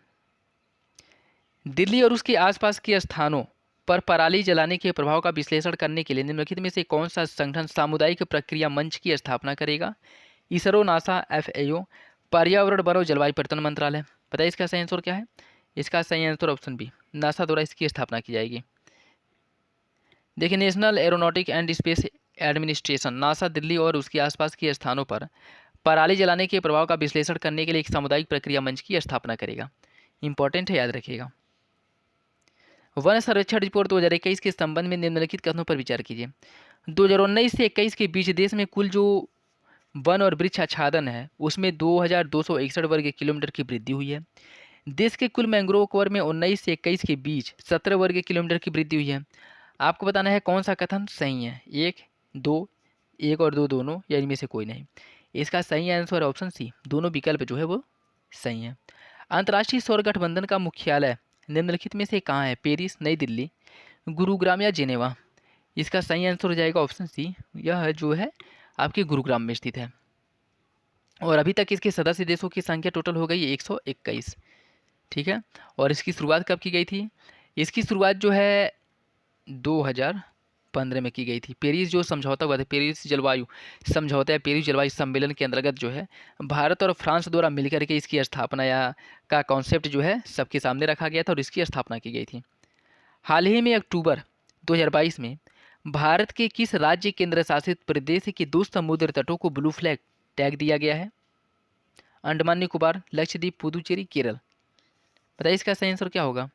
दिल्ली और उसके आसपास के स्थानों पर पराली जलाने के प्रभाव का विश्लेषण करने के लिए निम्नलिखित में से कौन सा संगठन सामुदायिक प्रक्रिया मंच की स्थापना करेगा? इसरो, नासा, FAO, पर्यावरण वन और जलवायु परिवर्तन मंत्रालय? बताइए इसका सही आंसर क्या है। इसका सही आंसर ऑप्शन बी, नासा द्वारा इसकी स्थापना की जाएगी। देखिए, national aeronautic and space administration NASA Delhi और उसके आसपास के स्थानों पर पराली जलाने के प्रभाव का विश्लेषण करने के लिए एक सामुदायिक प्रक्रिया मंच की स्थापना करेगा। इंपॉर्टेंट है, याद रखिएगा। वन सर्वेक्षण रिपोर्ट 2021 के संबंध में निम्नलिखित कथनों पर विचार कीजिए। 2019 से 21 के बीच देश में कुल जो वन और वृक्ष आच्छादन है उसमें 2261 वर्ग किलोमीटर की वृद्धि हुई है। देश के कुल मैंग्रोव कवर में 19 से 21 के बीच 17 वर्ग किलोमीटर की वृद्धि हुई है। आपको बताना है कौन सा कथन सही है, एक और दो दोनों या इनमें से कोई नहीं। इसका सही आंसर ऑप्शन सी, दोनों विकल्प जो है वो सही है। अंतर्राष्ट्रीय सौर गठबंधन का मुख्यालय निम्नलिखित में से कहाँ है? पेरिस, नई दिल्ली, गुरुग्राम या जेनेवा? इसका सही आंसर हो जाएगा ऑप्शन सी, यह जो है आपके गुरुग्राम में स्थित है। और अभी तक इसके सदस्य देशों की संख्या टोटल हो गई 121। ठीक है, और इसकी शुरुआत कब की गई थी? इसकी शुरुआत जो है 2015 में की गई थी। पेरिस जो समझौता हुआ था, पेरिस जलवायु समझौता या पेरिस जलवायु सम्मेलन के अंतर्गत जो है भारत और फ्रांस द्वारा मिलकर के इसकी स्थापना या का कॉन्सेप्ट जो है सबके सामने रखा गया था और इसकी स्थापना की गई थी। हाल ही में अक्टूबर 2022 में भारत के किस राज्य केंद्र शासित प्रदेश के 2 समुद्र तटों को ब्लू फ्लैग टैग दिया गया है? अंडमान निकोबार, लक्षद्वीप, पुदुचेरी, केरल? बताइए इसका सही आंसर क्या होगा?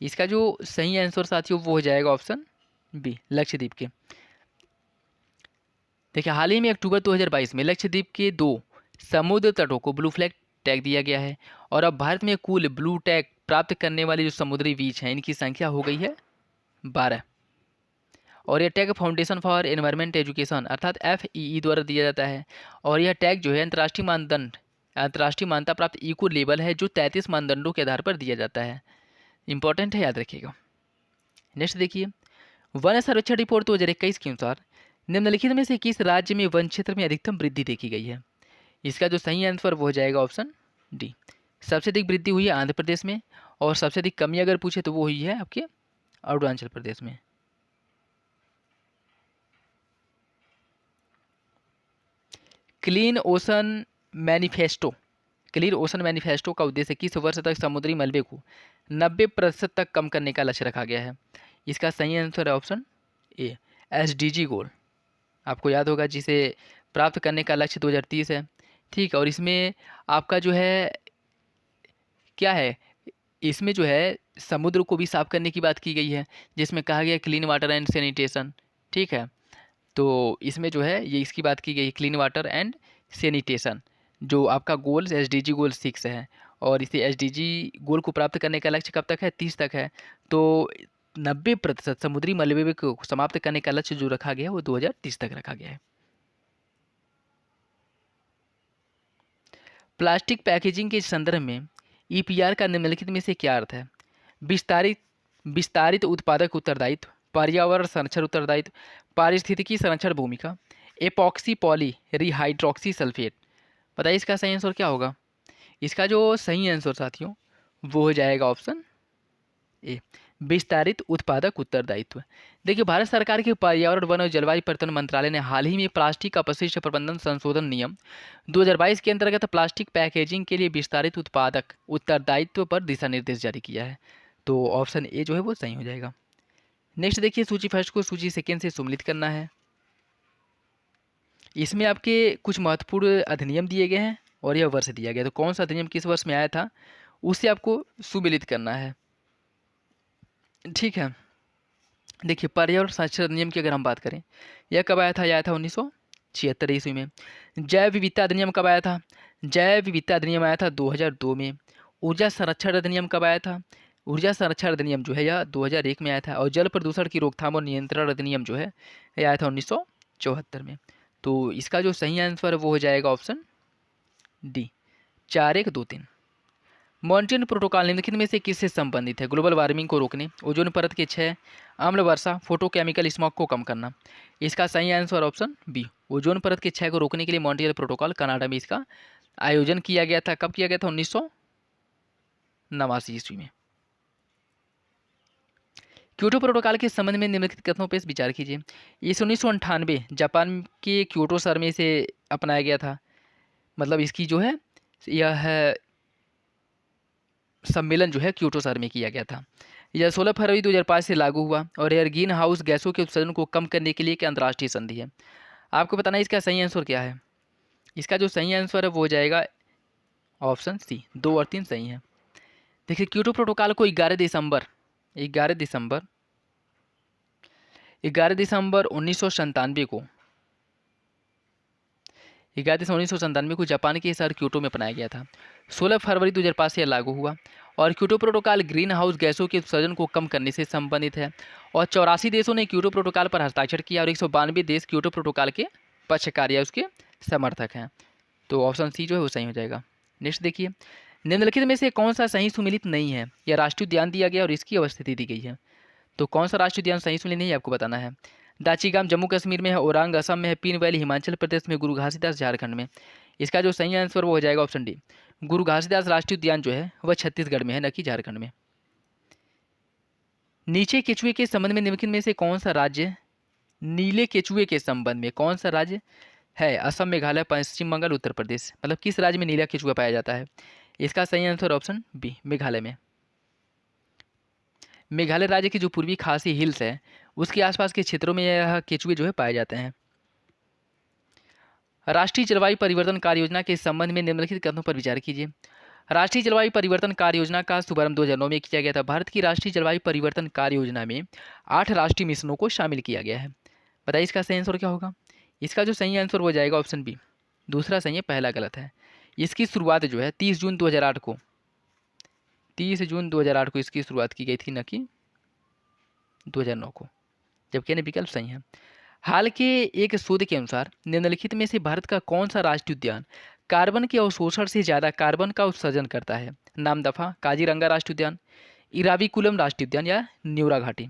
इसका जो सही आंसर साथियों वो हो जाएगा ऑप्शन बी, लक्षद्वीप के। देखिए, हाल ही में अक्टूबर 2022 में लक्षद्वीप के 2 समुद्र तटों को ब्लू फ्लैग टैग दिया गया है और अब भारत में कुल ब्लू टैग प्राप्त करने वाले जो समुद्री बीच हैं इनकी संख्या हो गई है 12। और यह tag foundation for environment education अर्थात FEE द्वारा दिया जाता है और यह टैग जो है अंतर्राष्ट्रीय मान्यता प्राप्त इको लेबल है जो 33 मानदंडों के आधार पर दिया जाता है। इंपॉर्टेंट है, याद रखिएगा। नेक्स्ट देखिए, वन सर्वेक्षण रिपोर्ट 2021 के अनुसार निम्नलिखित में से किस राज्य में वन क्षेत्र में अधिकतम वृद्धि देखी गई है? इसका जो सही आंसर वो हो जाएगा ऑप्शन डी। सबसे अधिक वृद्धि हुई है आंध्र प्रदेश में और सबसे अधिक कमी अगर पूछे तो वो हुई है आपके अरुणाचल प्रदेश में। क्लीन ओशन मैनिफेस्टो का उद्देश्य किस वर्ष तक समुद्री मलबे को 90% तक कम करने का लक्ष्य रखा गया है? इसका सही आंसर है ऑप्शन ए, SDG गोल। आपको याद होगा जिसे प्राप्त करने का लक्ष्य 2030 है। ठीक है, और इसमें आपका जो है क्या है, इसमें जो है समुद्र को भी साफ करने की बात की गई है जिसमें कहा गया क्लीन वाटर एंड सैनिटेशन। ठीक है, तो इसमें जो है ये इसकी बात की गई क्लीन वाटर एंड सैनिटेशन जो आपका गोल SDG गोल 6 है और इसे SDG गोल को प्राप्त करने का लक्ष्य कब तक है? 30 तक है। तो 90% समुद्री मलबे को समाप्त करने का लक्ष्य जो रखा गया है वो 2030 तक रखा गया है। प्लास्टिक पैकेजिंग के संदर्भ में EPR का निम्नलिखित में से क्या अर्थ है? विस्तारित उत्पादक उत्तरदायित्व, पर्यावरण संरक्षण उत्तरदायित्व, पारिस्थितिकी संरक्षण भूमिका, एपॉक्सी पॉली रिहाइड्रोक्सी सल्फेट? बताइए इसका सही आंसर क्या होगा? इसका जो सही आंसर साथियों वो हो जाएगा ऑप्शन ए, विस्तारित उत्पादक उत्तरदायित्व। देखिए, भारत सरकार के पर्यावरण, वन और जलवायु परिवर्तन मंत्रालय ने हाल ही में प्लास्टिक अपशिष्ट प्रबंधन संशोधन नियम 2022 के अंतर्गत प्लास्टिक पैकेजिंग के लिए विस्तारित उत्पादक उत्तरदायित्व पर दिशा निर्देश जारी किया है। तो ऑप्शन ए जो है वो सही हो जाएगा। नेक्स्ट देखिए, सूची फर्स्ट को सूची सेकेंड से सम्मिलित करना है। इसमें आपके कुछ महत्वपूर्ण अधिनियम दिए गए हैं और यह वर्ष दिया गया, तो कौन सा अधिनियम किस वर्ष में आया था उसे आपको सुमिलित करना है। ठीक है, देखिए, पर्यावरण संरक्षण अधिनियम की अगर हम बात करें यह कब आया था? यह आया था 1976 ईस्वी में। जैव विविधता अधिनियम कब आया था? जैव विविधता अधिनियम आया था 2002 में। ऊर्जा संरक्षण अधिनियम कब आया था? ऊर्जा संरक्षण अधिनियम जो है यह 2001 में आया था। और जल प्रदूषण की रोकथाम और नियंत्रण अधिनियम जो है यह आया था 1974 में। तो इसका जो सही आंसर है वो हो जाएगा ऑप्शन डी, 4123। मॉन्ट्रियल प्रोटोकॉल निम्नलिखित में से किससे संबंधित है? ग्लोबल वार्मिंग को रोकने, ओजोन परत के क्षय, अम्ल वर्षा, फोटोकेमिकल स्मॉग को कम करना? इसका सही आंसर ऑप्शन बी, ओजोन परत के क्षय को रोकने के लिए मॉन्ट्रियल प्रोटोकॉल कनाडा में इसका आयोजन किया गया था। कब किया गया था? 1989 ईस्वी में। क्योटो प्रोटोकॉल के संबंध में निम्नलिखित कथनों पर विचार कीजिए। इस 1998 जापान के क्योटो शहर में इसे अपनाया गया था। मतलब इसकी जो है यह सम्मेलन जो है क्योटो शहर में किया गया था। यह 16 फरवरी 2005 से लागू हुआ और यह ग्रीन हाउस गैसों के उत्सर्जन को कम करने के लिए एक अंतर्राष्ट्रीय संधि है। आपको बताना है इसका सही आंसर क्या है। इसका जो सही आंसर है वो हो जाएगा ऑप्शन सी, 2 और 3 सही है। देखिए क्योटो प्रोटोकॉल को 11 दिसंबर 1997 को 11 दिसंबर 1997 को जापान के शहर क्योटो में अपनाया गया था। 16 फरवरी 2005 से यह लागू हुआ और क्योटो प्रोटोकॉल ग्रीन हाउस गैसों के उत्सर्जन को कम करने से संबंधित है और 84 देशों ने क्योटो प्रोटोकॉल पर हस्ताक्षर किया और 192 देश क्योटो प्रोटोकॉल के पक्षकार या उसके समर्थक हैं। तो ऑप्शन सी जो है वो सही हो जाएगा। नेक्स्ट देखिए, निम्नलिखित में से कौन सा सही सुमेलित नहीं है। यह राष्ट्रीय उद्यान दिया गया और इसकी अवस्थिति दी गई है। तो कौन सा राष्ट्रीय उद्यान सही सुमेलित नहीं है आपको बताना है। दाचीगाम जम्मू कश्मीर में है, ओरांग असम में है, पीन वैली हिमाचल प्रदेश में, गुरु घासीदास झारखंड में। इसका जो सही आंसर वो हो जाएगा ऑप्शन डी, गुरु घासीदास राष्ट्रीय उद्यान जो है वह छत्तीसगढ़ में है, न कि झारखंड में। नीचे केचुए के संबंध में निम्नलिखित में से कौन सा राज्य नीले केचुए के संबंध में कौन सा राज्य है। असम, मेघालय, पश्चिम बंगाल, उत्तर प्रदेश। मतलब किस राज्य में नीला केचुआ पाया जाता है। इसका सही आंसर ऑप्शन बी, मेघालय में। मेघालय राज्य की जो पूर्वी खासी हिल्स है उसके आसपास के क्षेत्रों में यह केचुए जो है पाए जाते हैं। राष्ट्रीय जलवायु परिवर्तन कार्य योजना के संबंध में निम्नलिखित कथनों पर विचार कीजिए। राष्ट्रीय जलवायु परिवर्तन कार्य योजना का शुभारंभ 2009 में किया गया था। भारत की राष्ट्रीय जलवायु परिवर्तन कार्य योजना में 8 राष्ट्रीय मिशनों को शामिल किया गया है। बताइए इसका सही आंसर क्या होगा। इसका जो सही आंसर हो जाएगा ऑप्शन बी, दूसरा सही है, पहला गलत है। इसकी शुरुआत जो है 30 जून 2008 को 30 जून 2008 को इसकी शुरुआत की गई थी, न कि 2009 को, जबकि अन्य विकल्प सही है। हाल के एक शोध के अनुसार निम्नलिखित में से भारत का कौन सा राष्ट्रीय उद्यान कार्बन के अवशोषण से ज़्यादा कार्बन का उत्सर्जन करता है। नामदफा, काजीरंगा राष्ट्रीय उद्यान, इराविकुलम राष्ट्रीय उद्यान या न्यूरा घाटी।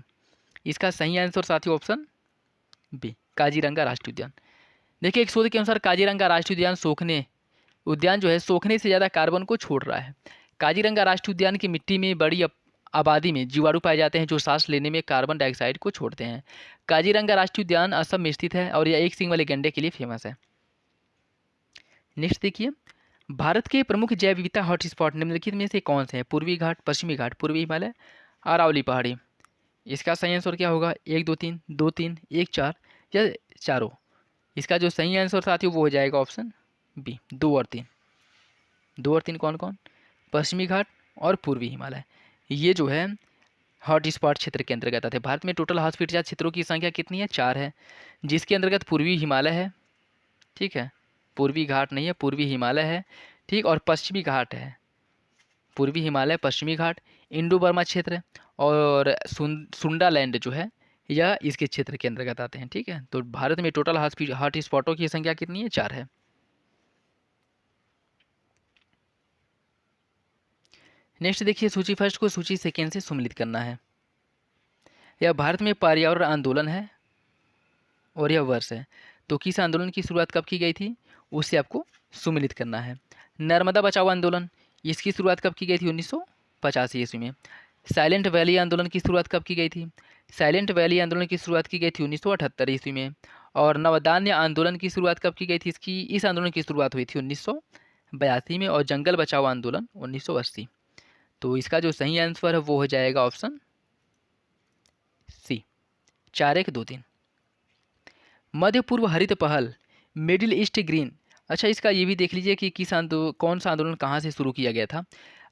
इसका सही आंसर साथियों ऑप्शन बी, काजीरंगा राष्ट्रीय उद्यान। देखिए एक शोध के अनुसार काजीरंगा राष्ट्रीय उद्यान जो है सोखने से ज़्यादा कार्बन को छोड़ रहा है। काजीरंगा राष्ट्रीय उद्यान की मिट्टी में बड़ी आबादी में जीवाणु पाए जाते हैं जो सांस लेने में कार्बन डाइऑक्साइड को छोड़ते हैं। काजीरंगा राष्ट्रीय उद्यान असम में स्थित है और यह एक सींग वाले गैंडे के लिए फेमस है। नेक्स्ट देखिए, भारत के प्रमुख जैव विविधता हॉटस्पॉट निम्नलिखित में से कौन से हैं। पूर्वी घाट, पश्चिमी घाट, पूर्वी हिमालय, अरावली पहाड़ी। इसका सही आंसर क्या होगा। 1, 2, 3, 2, 3, 1, 4 या चारों। इसका जो सही आंसर साथियों वो हो जाएगा ऑप्शन बी, 2 और 3। 2 और 3 कौन कौन, पश्चिमी घाट और पूर्वी हिमालय। ये जो है हॉट स्पॉट क्षेत्र के अंतर्गत आते हैं। भारत में टोटल हॉटस्पॉट क्षेत्रों की संख्या कितनी है, 4 है, जिसके अंतर्गत पूर्वी हिमालय है, ठीक है, पूर्वी घाट नहीं है, पूर्वी हिमालय है, ठीक, और पश्चिमी घाट है। पूर्वी हिमालय, पश्चिमी घाट, इंडो बर्मा क्षेत्र और सुंडालैंड जो है यह इसके क्षेत्र के अंतर्गत आते हैं। ठीक है, तो भारत में टोटल हॉट स्पॉटों की संख्या कितनी है, 4 है। नेक्स्ट देखिए, सूची फर्स्ट को सूची सेकेंड से सम्मिलित करना है। यह भारत में पर्यावरण आंदोलन है और यह वर्ष है। तो किस आंदोलन की शुरुआत कब की गई थी उससे आपको सम्मिलित करना है। नर्मदा बचाओ आंदोलन, इसकी शुरुआत कब की गई थी, 1985 ईस्वी में। साइलेंट वैली आंदोलन की शुरुआत कब की गई थी, साइलेंट वैली आंदोलन की शुरुआत की गई थी 1978 ईस्वी में। और नवधान्य आंदोलन की शुरुआत कब की गई थी, इस आंदोलन की शुरुआत हुई थी 1982 में। और जंगल बचाओ आंदोलन 1980। तो इसका जो सही आंसर है वो हो जाएगा ऑप्शन सी, 4, 1, 2, 3। मध्य पूर्व हरित पहल, मिडिल ईस्ट ग्रीन। अच्छा, इसका ये भी देख लीजिए कि कौन सा आंदोलन कहाँ से शुरू किया गया था।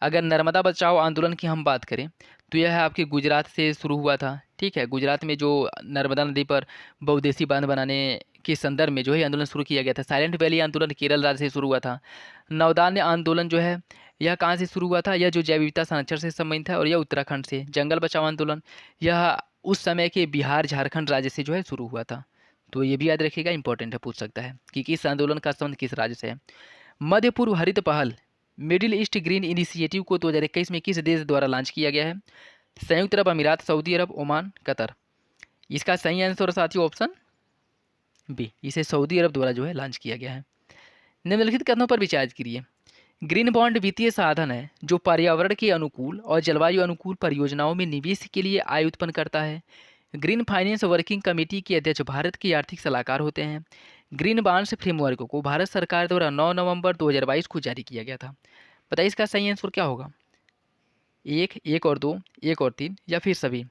अगर नर्मदा बचाओ आंदोलन की हम बात करें तो यह आपके गुजरात से शुरू हुआ था। ठीक है, गुजरात में जो नर्मदा नदी पर बहुउद्देशीय बांध बनाने के संदर्भ में जो है आंदोलन शुरू किया गया था। साइलेंट वैली आंदोलन केरल राज्य से शुरू हुआ था। नवधान्य आंदोलन जो है यह कहाँ से शुरू हुआ था, यह जो जैव विविधता संरक्षण से संबंधित है और यह उत्तराखंड से। जंगल बचाओ आंदोलन यह उस समय के बिहार झारखंड राज्य से जो है शुरू हुआ था। तो ये भी याद रखिएगा, इंपॉर्टेंट है, पूछ सकता है कि किस आंदोलन का संबंध किस राज्य से है। मध्य पूर्व हरित पहल, मिडिल ईस्ट ग्रीन इनिशिएटिव को 2021 में किस देश द्वारा लॉन्च किया गया है। संयुक्त अरब अमीरात, सऊदी अरब, ओमान, कतर। इसका सही आंसर साथियों ऑप्शन बी, इसे सऊदी अरब द्वारा जो है लॉन्च किया गया है। निम्नलिखित कथनों पर विचार करिए। ग्रीन बॉन्ड वित्तीय साधन है जो पर्यावरण के अनुकूल और जलवायु अनुकूल परियोजनाओं में निवेश के लिए आय उत्पन्न करता है। ग्रीन फाइनेंस वर्किंग कमेटी के अध्यक्ष भारत के आर्थिक सलाहकार होते हैं। ग्रीन बॉन्ड्स फ्रेमवर्क को भारत सरकार द्वारा 9 नवंबर 2022 को जारी किया गया था। बताइए इसका सही आंसर क्या होगा। एक और दो, एक और तीन या फिर सभी।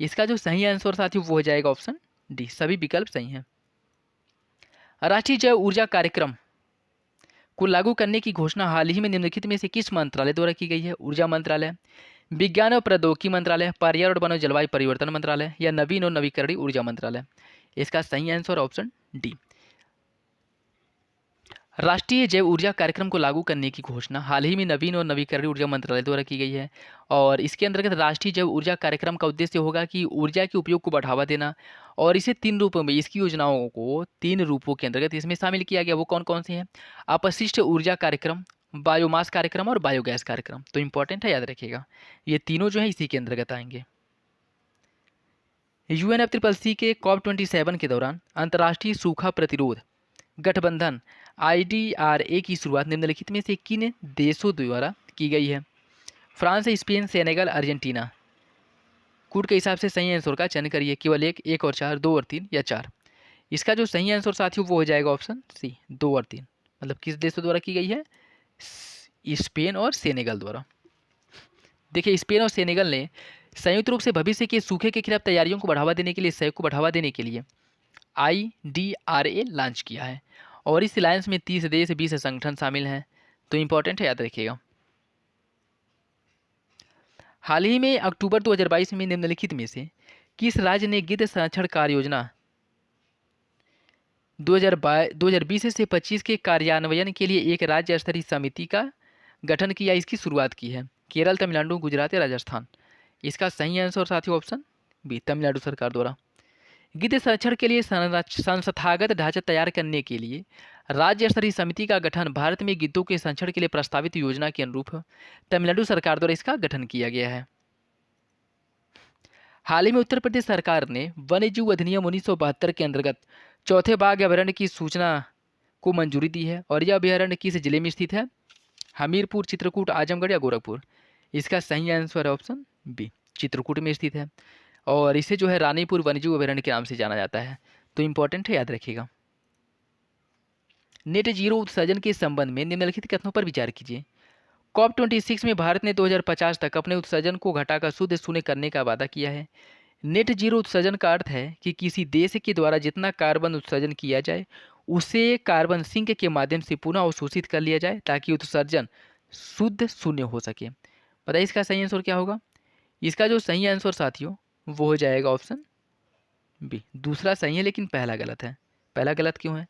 इसका जो सही आंसर साथियों वो हो जाएगा ऑप्शन डी, सभी विकल्प सही हैं। राष्ट्रीय जैव ऊर्जा कार्यक्रम को लागू करने की घोषणा हाल ही में निम्नलिखित में से किस मंत्रालय द्वारा की गई है? ऊर्जा मंत्रालय, विज्ञान और प्रौद्योगिकी मंत्रालय, पर्यावरण वन और जलवायु परिवर्तन मंत्रालय या नवीन और नवीकरणीय ऊर्जा मंत्रालय। इसका सही आंसर ऑप्शन डी। राष्ट्रीय जैव ऊर्जा कार्यक्रम को लागू करने की घोषणा हाल ही में नवीन और नवीकरणीय ऊर्जा मंत्रालय द्वारा की गई है और इसके अंतर्गत राष्ट्रीय जैव ऊर्जा कार्यक्रम का उद्देश्य होगा कि ऊर्जा के उपयोग को बढ़ावा देना और इसे 3 रूपों में, इसकी योजनाओं को 3 रूपों के अंतर्गत इसमें शामिल किया गया। वो कौन कौन से हैं? अपशिष्ट ऊर्जा कार्यक्रम, बायोमास कार्यक्रम और बायोगैस कार्यक्रम। तो इंपॉर्टेंट है, याद रखिएगा, ये तीनों जो है इसी के अंतर्गत आएंगे। UNFCCC के COP27 के दौरान अंतर्राष्ट्रीय सूखा प्रतिरोध गठबंधन IDRA की शुरुआत निम्नलिखित में से किन देशों द्वारा की गई है? France, Spain, Senegal, Argentina. Code के हिसाब से सही आंसर का चयन करिए, केवल एक और चार, 2 और 3 या 4। इसका जो सही आंसर साथियों वो हो जाएगा ऑप्शन सी, 2 और 3। मतलब किस देशों द्वारा की गई है? स्पेन और सेनेगल द्वारा। देखिए, स्पेन और सेनेगल ने संयुक्त रूप से भविष्य के सूखे के खिलाफ तैयारियों को बढ़ावा देने के लिए, सहयोग को बढ़ावा देने के लिए IDRA लॉन्च किया है और इस अलायंस में 30 देश, 20 संगठन शामिल हैं। तो इंपॉर्टेंट है, याद रखिएगा। हाल ही में अक्टूबर 2022 में निम्नलिखित में से किस राज्य ने गिद्ध संरक्षण कार्य योजना 2020 से 25 के कार्यान्वयन के लिए एक राज्य स्तरीय समिति का गठन किया, इसकी शुरुआत की है? केरल, तमिलनाडु, गुजरात या राजस्थान। इसका सही आंसर साथियों ऑप्शन बी, तमिलनाडु सरकार द्वारा। गिद्ध संरक्षण के लिए संस्थागत ढांचा तैयार करने के लिए राज्य स्तरीय समिति का गठन भारत में गिद्धों के संरक्षण के लिए प्रस्तावित योजना के अनुरूप तमिलनाडु सरकार द्वारा इसका गठन किया गया है। हाल ही में उत्तर प्रदेश सरकार ने वन्यजीव अधिनियम 1972 के अंतर्गत चौथे बाघ अभयारण्य की सूचना को मंजूरी दी है और यह अभयारण्य किस जिले में स्थित है? हमीरपुर, चित्रकूट, आजमगढ़ या गोरखपुर। इसका सही आंसर है ऑप्शन बी, चित्रकूट में स्थित है और इसे जो है रानीपुर वन्यजीव अभयारण्य के नाम से जाना जाता है। तो इंपॉर्टेंट है, याद रखिएगा। नेट जीरो उत्सर्जन के संबंध में निम्नलिखित कथनों पर विचार कीजिए। COP26 में भारत ने 2050 तक अपने उत्सर्जन को घटाकर शुद्ध शून्य करने का वादा किया है। नेट जीरो उत्सर्जन का अर्थ है कि किसी देश के द्वारा जितना कार्बन उत्सर्जन किया जाए उसे कार्बन सिंक के माध्यम से पुनः अवशोषित कर लिया जाए ताकि उत्सर्जन शुद्ध शून्य हो सके। बताइए इसका सही आंसर क्या होगा? इसका जो सही आंसर साथियों वो हो जाएगा ऑप्शन बी। दूसरा सही है लेकिन पहला गलत है। पहला गलत क्यों है?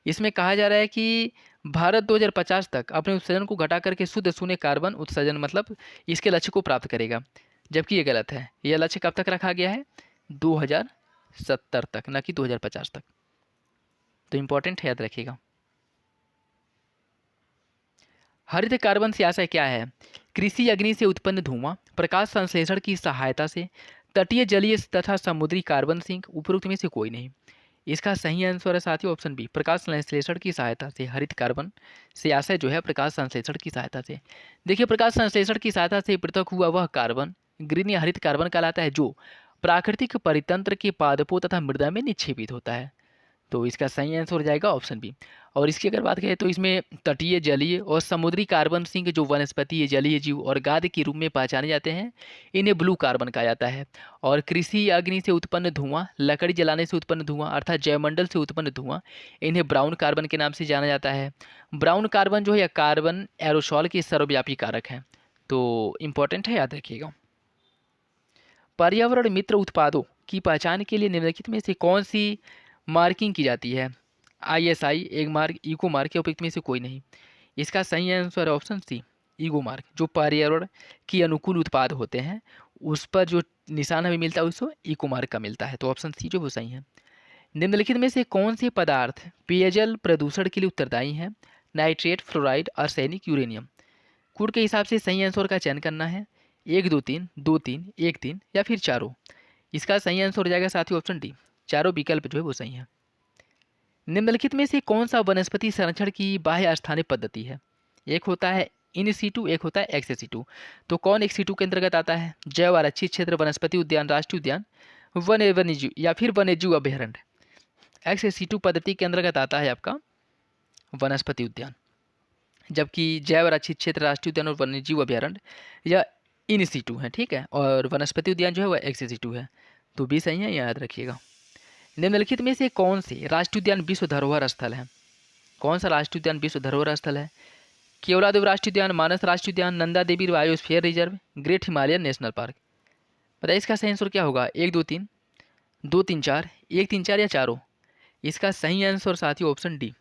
इसमें कहा जा रहा है कि भारत 2050 तक अपने उत्सर्जन को घटा करके शुद्ध शून्य कार्बन उत्सर्जन मतलब इसके लक्ष्य को प्राप्त करेगा, जबकि ये गलत है। यह लक्ष्य कब तक रखा गया है? 2070 तक, न कि 2050 तक। तो इंपॉर्टेंट है, याद रखिएगा। हरित कार्बन से आशय क्या है? कृषि अग्नि से उत्पन्न धुआं, प्रकाश संश्लेषण की सहायता से, तटीय जलीय तथा समुद्री कार्बन सिंक, उपरोक्त में से कोई नहीं। इसका सही आंसर है साथियों ऑप्शन बी, प्रकाश संश्लेषण की सहायता से। हरित कार्बन से आशय जो है प्रकाश संश्लेषण की सहायता से। देखिए, प्रकाश संश्लेषण की सहायता से पृथक हुआ वह कार्बन ग्रीन या हरित कार्बन कहलाता है जो प्राकृतिक परितंत्र के पादपों तथा मृदा में निक्षेपित होता है। तो इसका सही आंसर हो जाएगा ऑप्शन बी। और इसकी अगर बात करें तो इसमें तटीय जलीय और समुद्री कार्बन सिंक जो वनस्पति, जलीय जीव और गाद के रूप में पहचाने जाते हैं, इन्हें ब्लू कार्बन कहा जाता है। और कृषि अग्नि से उत्पन्न धुआं, लकड़ी जलाने से उत्पन्न धुआं अर्थात जैवमंडल से उत्पन्न धुआं, इन्हें ब्राउन कार्बन के नाम से जाना जाता है। ब्राउन कार्बन जो है कार्बन एरोसॉल के सर्वव्यापी कारक हैं। तो इम्पोर्टेंट है, याद रखिएगा। पर्यावरण मित्र उत्पादों की पहचान के लिए निम्नलिखित में से कौन सी मार्किंग की जाती है? ISI एक मार्क, इको मार्क या उपयुक्त में से कोई नहीं। इसका सही आंसर है ऑप्शन सी, ईगो मार्क। जो पर्यावरण के अनुकूल उत्पाद होते हैं उस पर जो निशान हमें मिलता है उसको इको मार्क का मिलता है। तो ऑप्शन सी जो वो सही है। निम्नलिखित में से कौन से पदार्थ पेयजल प्रदूषण के लिए उत्तरदायी हैं? Nitrate, fluoride, arsenic, uranium. Code के हिसाब से सही आंसर का चयन करना है। 1 2 3, 2 3, 1 3 या फिर चारों। इसका सही आंसर हो जाएगा साथियों ऑप्शन डी, चारों विकल्प जो है वो सही है। निम्नलिखित में से कौन सा वनस्पति संरक्षण की बाह्य स्थानीय पद्धति है? एक होता है इन सीटू, एक होता है एक्स सीटू। तो कौन एक्स सीटू के अंतर्गत आता है? जैव आरक्षित क्षेत्र, वनस्पति उद्यान, राष्ट्रीय उद्यान, वन्यजीव या फिर वन्यजीव अभ्यारण्य। एक्स सीटू पद्धति के अंतर्गत आता है आपका वनस्पति उद्यान, जबकि जैव आरक्षित क्षेत्र, राष्ट्रीय उद्यान और वन्यजीव अभ्यारण्य यह इन सीटू है, ठीक है, और वनस्पति उद्यान जो है वह एक्स सीटू है। तो बी सही है, याद रखिएगा। निम्नलिखित में से कौन से राष्ट्रीय उद्यान विश्व धरोहर स्थल है? कौन सा राष्ट्रीय उद्यान विश्व धरोहर स्थल है? केवलादेव राष्ट्रीय उद्यान, मानस राष्ट्रीय उद्यान, Nanda Devi biosphere reserve, great Himalayan national park. बताइए इसका सही आंसर क्या होगा? 1 2 3, 2 3 4, 1 3 4 या चारों? इसका सही आंसर साथियों ऑप्शन डी।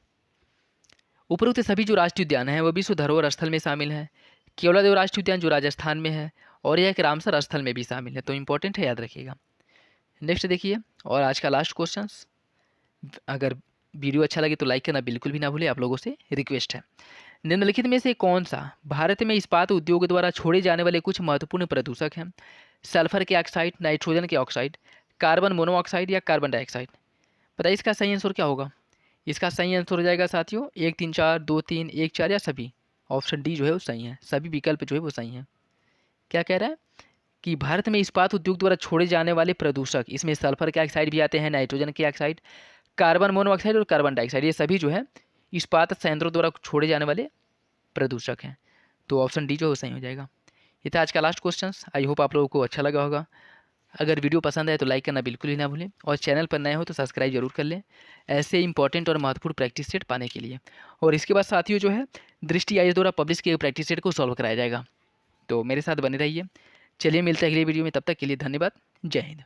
उपरोक्त सभी जो राष्ट्रीय उद्यान हैं वह विश्व धरोहर स्थल में शामिल है। केवलादेव राष्ट्रीय उद्यान जो राजस्थान में है, और यह एक रामसर स्थल में भी शामिल है। तो इंपॉर्टेंट है, याद रखिएगा। नेक्स्ट देखिए, और आज का लास्ट क्वेश्चन। अगर वीडियो अच्छा लगे तो लाइक करना बिल्कुल भी ना भूले, आप लोगों से रिक्वेस्ट है। निम्नलिखित में से कौन सा भारत में इस्पात उद्योग द्वारा छोड़े जाने वाले कुछ महत्वपूर्ण प्रदूषक हैं? सल्फर के ऑक्साइड, नाइट्रोजन के ऑक्साइड, कार्बन मोनोऑक्साइड या कार्बन डाइऑक्साइड? बताइए इसका सही आंसर क्या होगा? इसका सही आंसर हो जाएगा साथियों 1 3 4, 2 3, 1 4 या सभी। ऑप्शन डी जो है वो सही है, सभी विकल्प जो है वो सही है। क्या कह रहा है कि भारत में इस्पात उद्योग द्वारा छोड़े जाने वाले प्रदूषक, इसमें सल्फर के ऑक्साइड भी आते हैं, नाइट्रोजन के ऑक्साइड, कार्बन मोनोऑक्साइड और कार्बन डाइऑक्साइड, ये सभी जो है इस्पात संयंत्रों द्वारा छोड़े जाने वाले प्रदूषक हैं। तो ऑप्शन डी जो है वो सही हो जाएगा। ये था आज का लास्ट क्वेश्चन। आई होप आप लोगों को अच्छा लगा होगा। अगर वीडियो पसंद आए तो लाइक करना बिल्कुल ही ना भूलें, और चैनल पर नए हो तो सब्सक्राइब जरूर कर लें ऐसे इंपॉर्टेंट और महत्वपूर्ण प्रैक्टिस सेट पाने के लिए। और इसके बाद साथियों जो है दृष्टि आईएएस द्वारा पब्लिश किए प्रैक्टिस सेट को सॉल्व कराया जाएगा। तो मेरे साथ बने रहिए। चलिए मिलते हैं अगली वीडियो में, तब तक के लिए धन्यवाद। जय हिंद।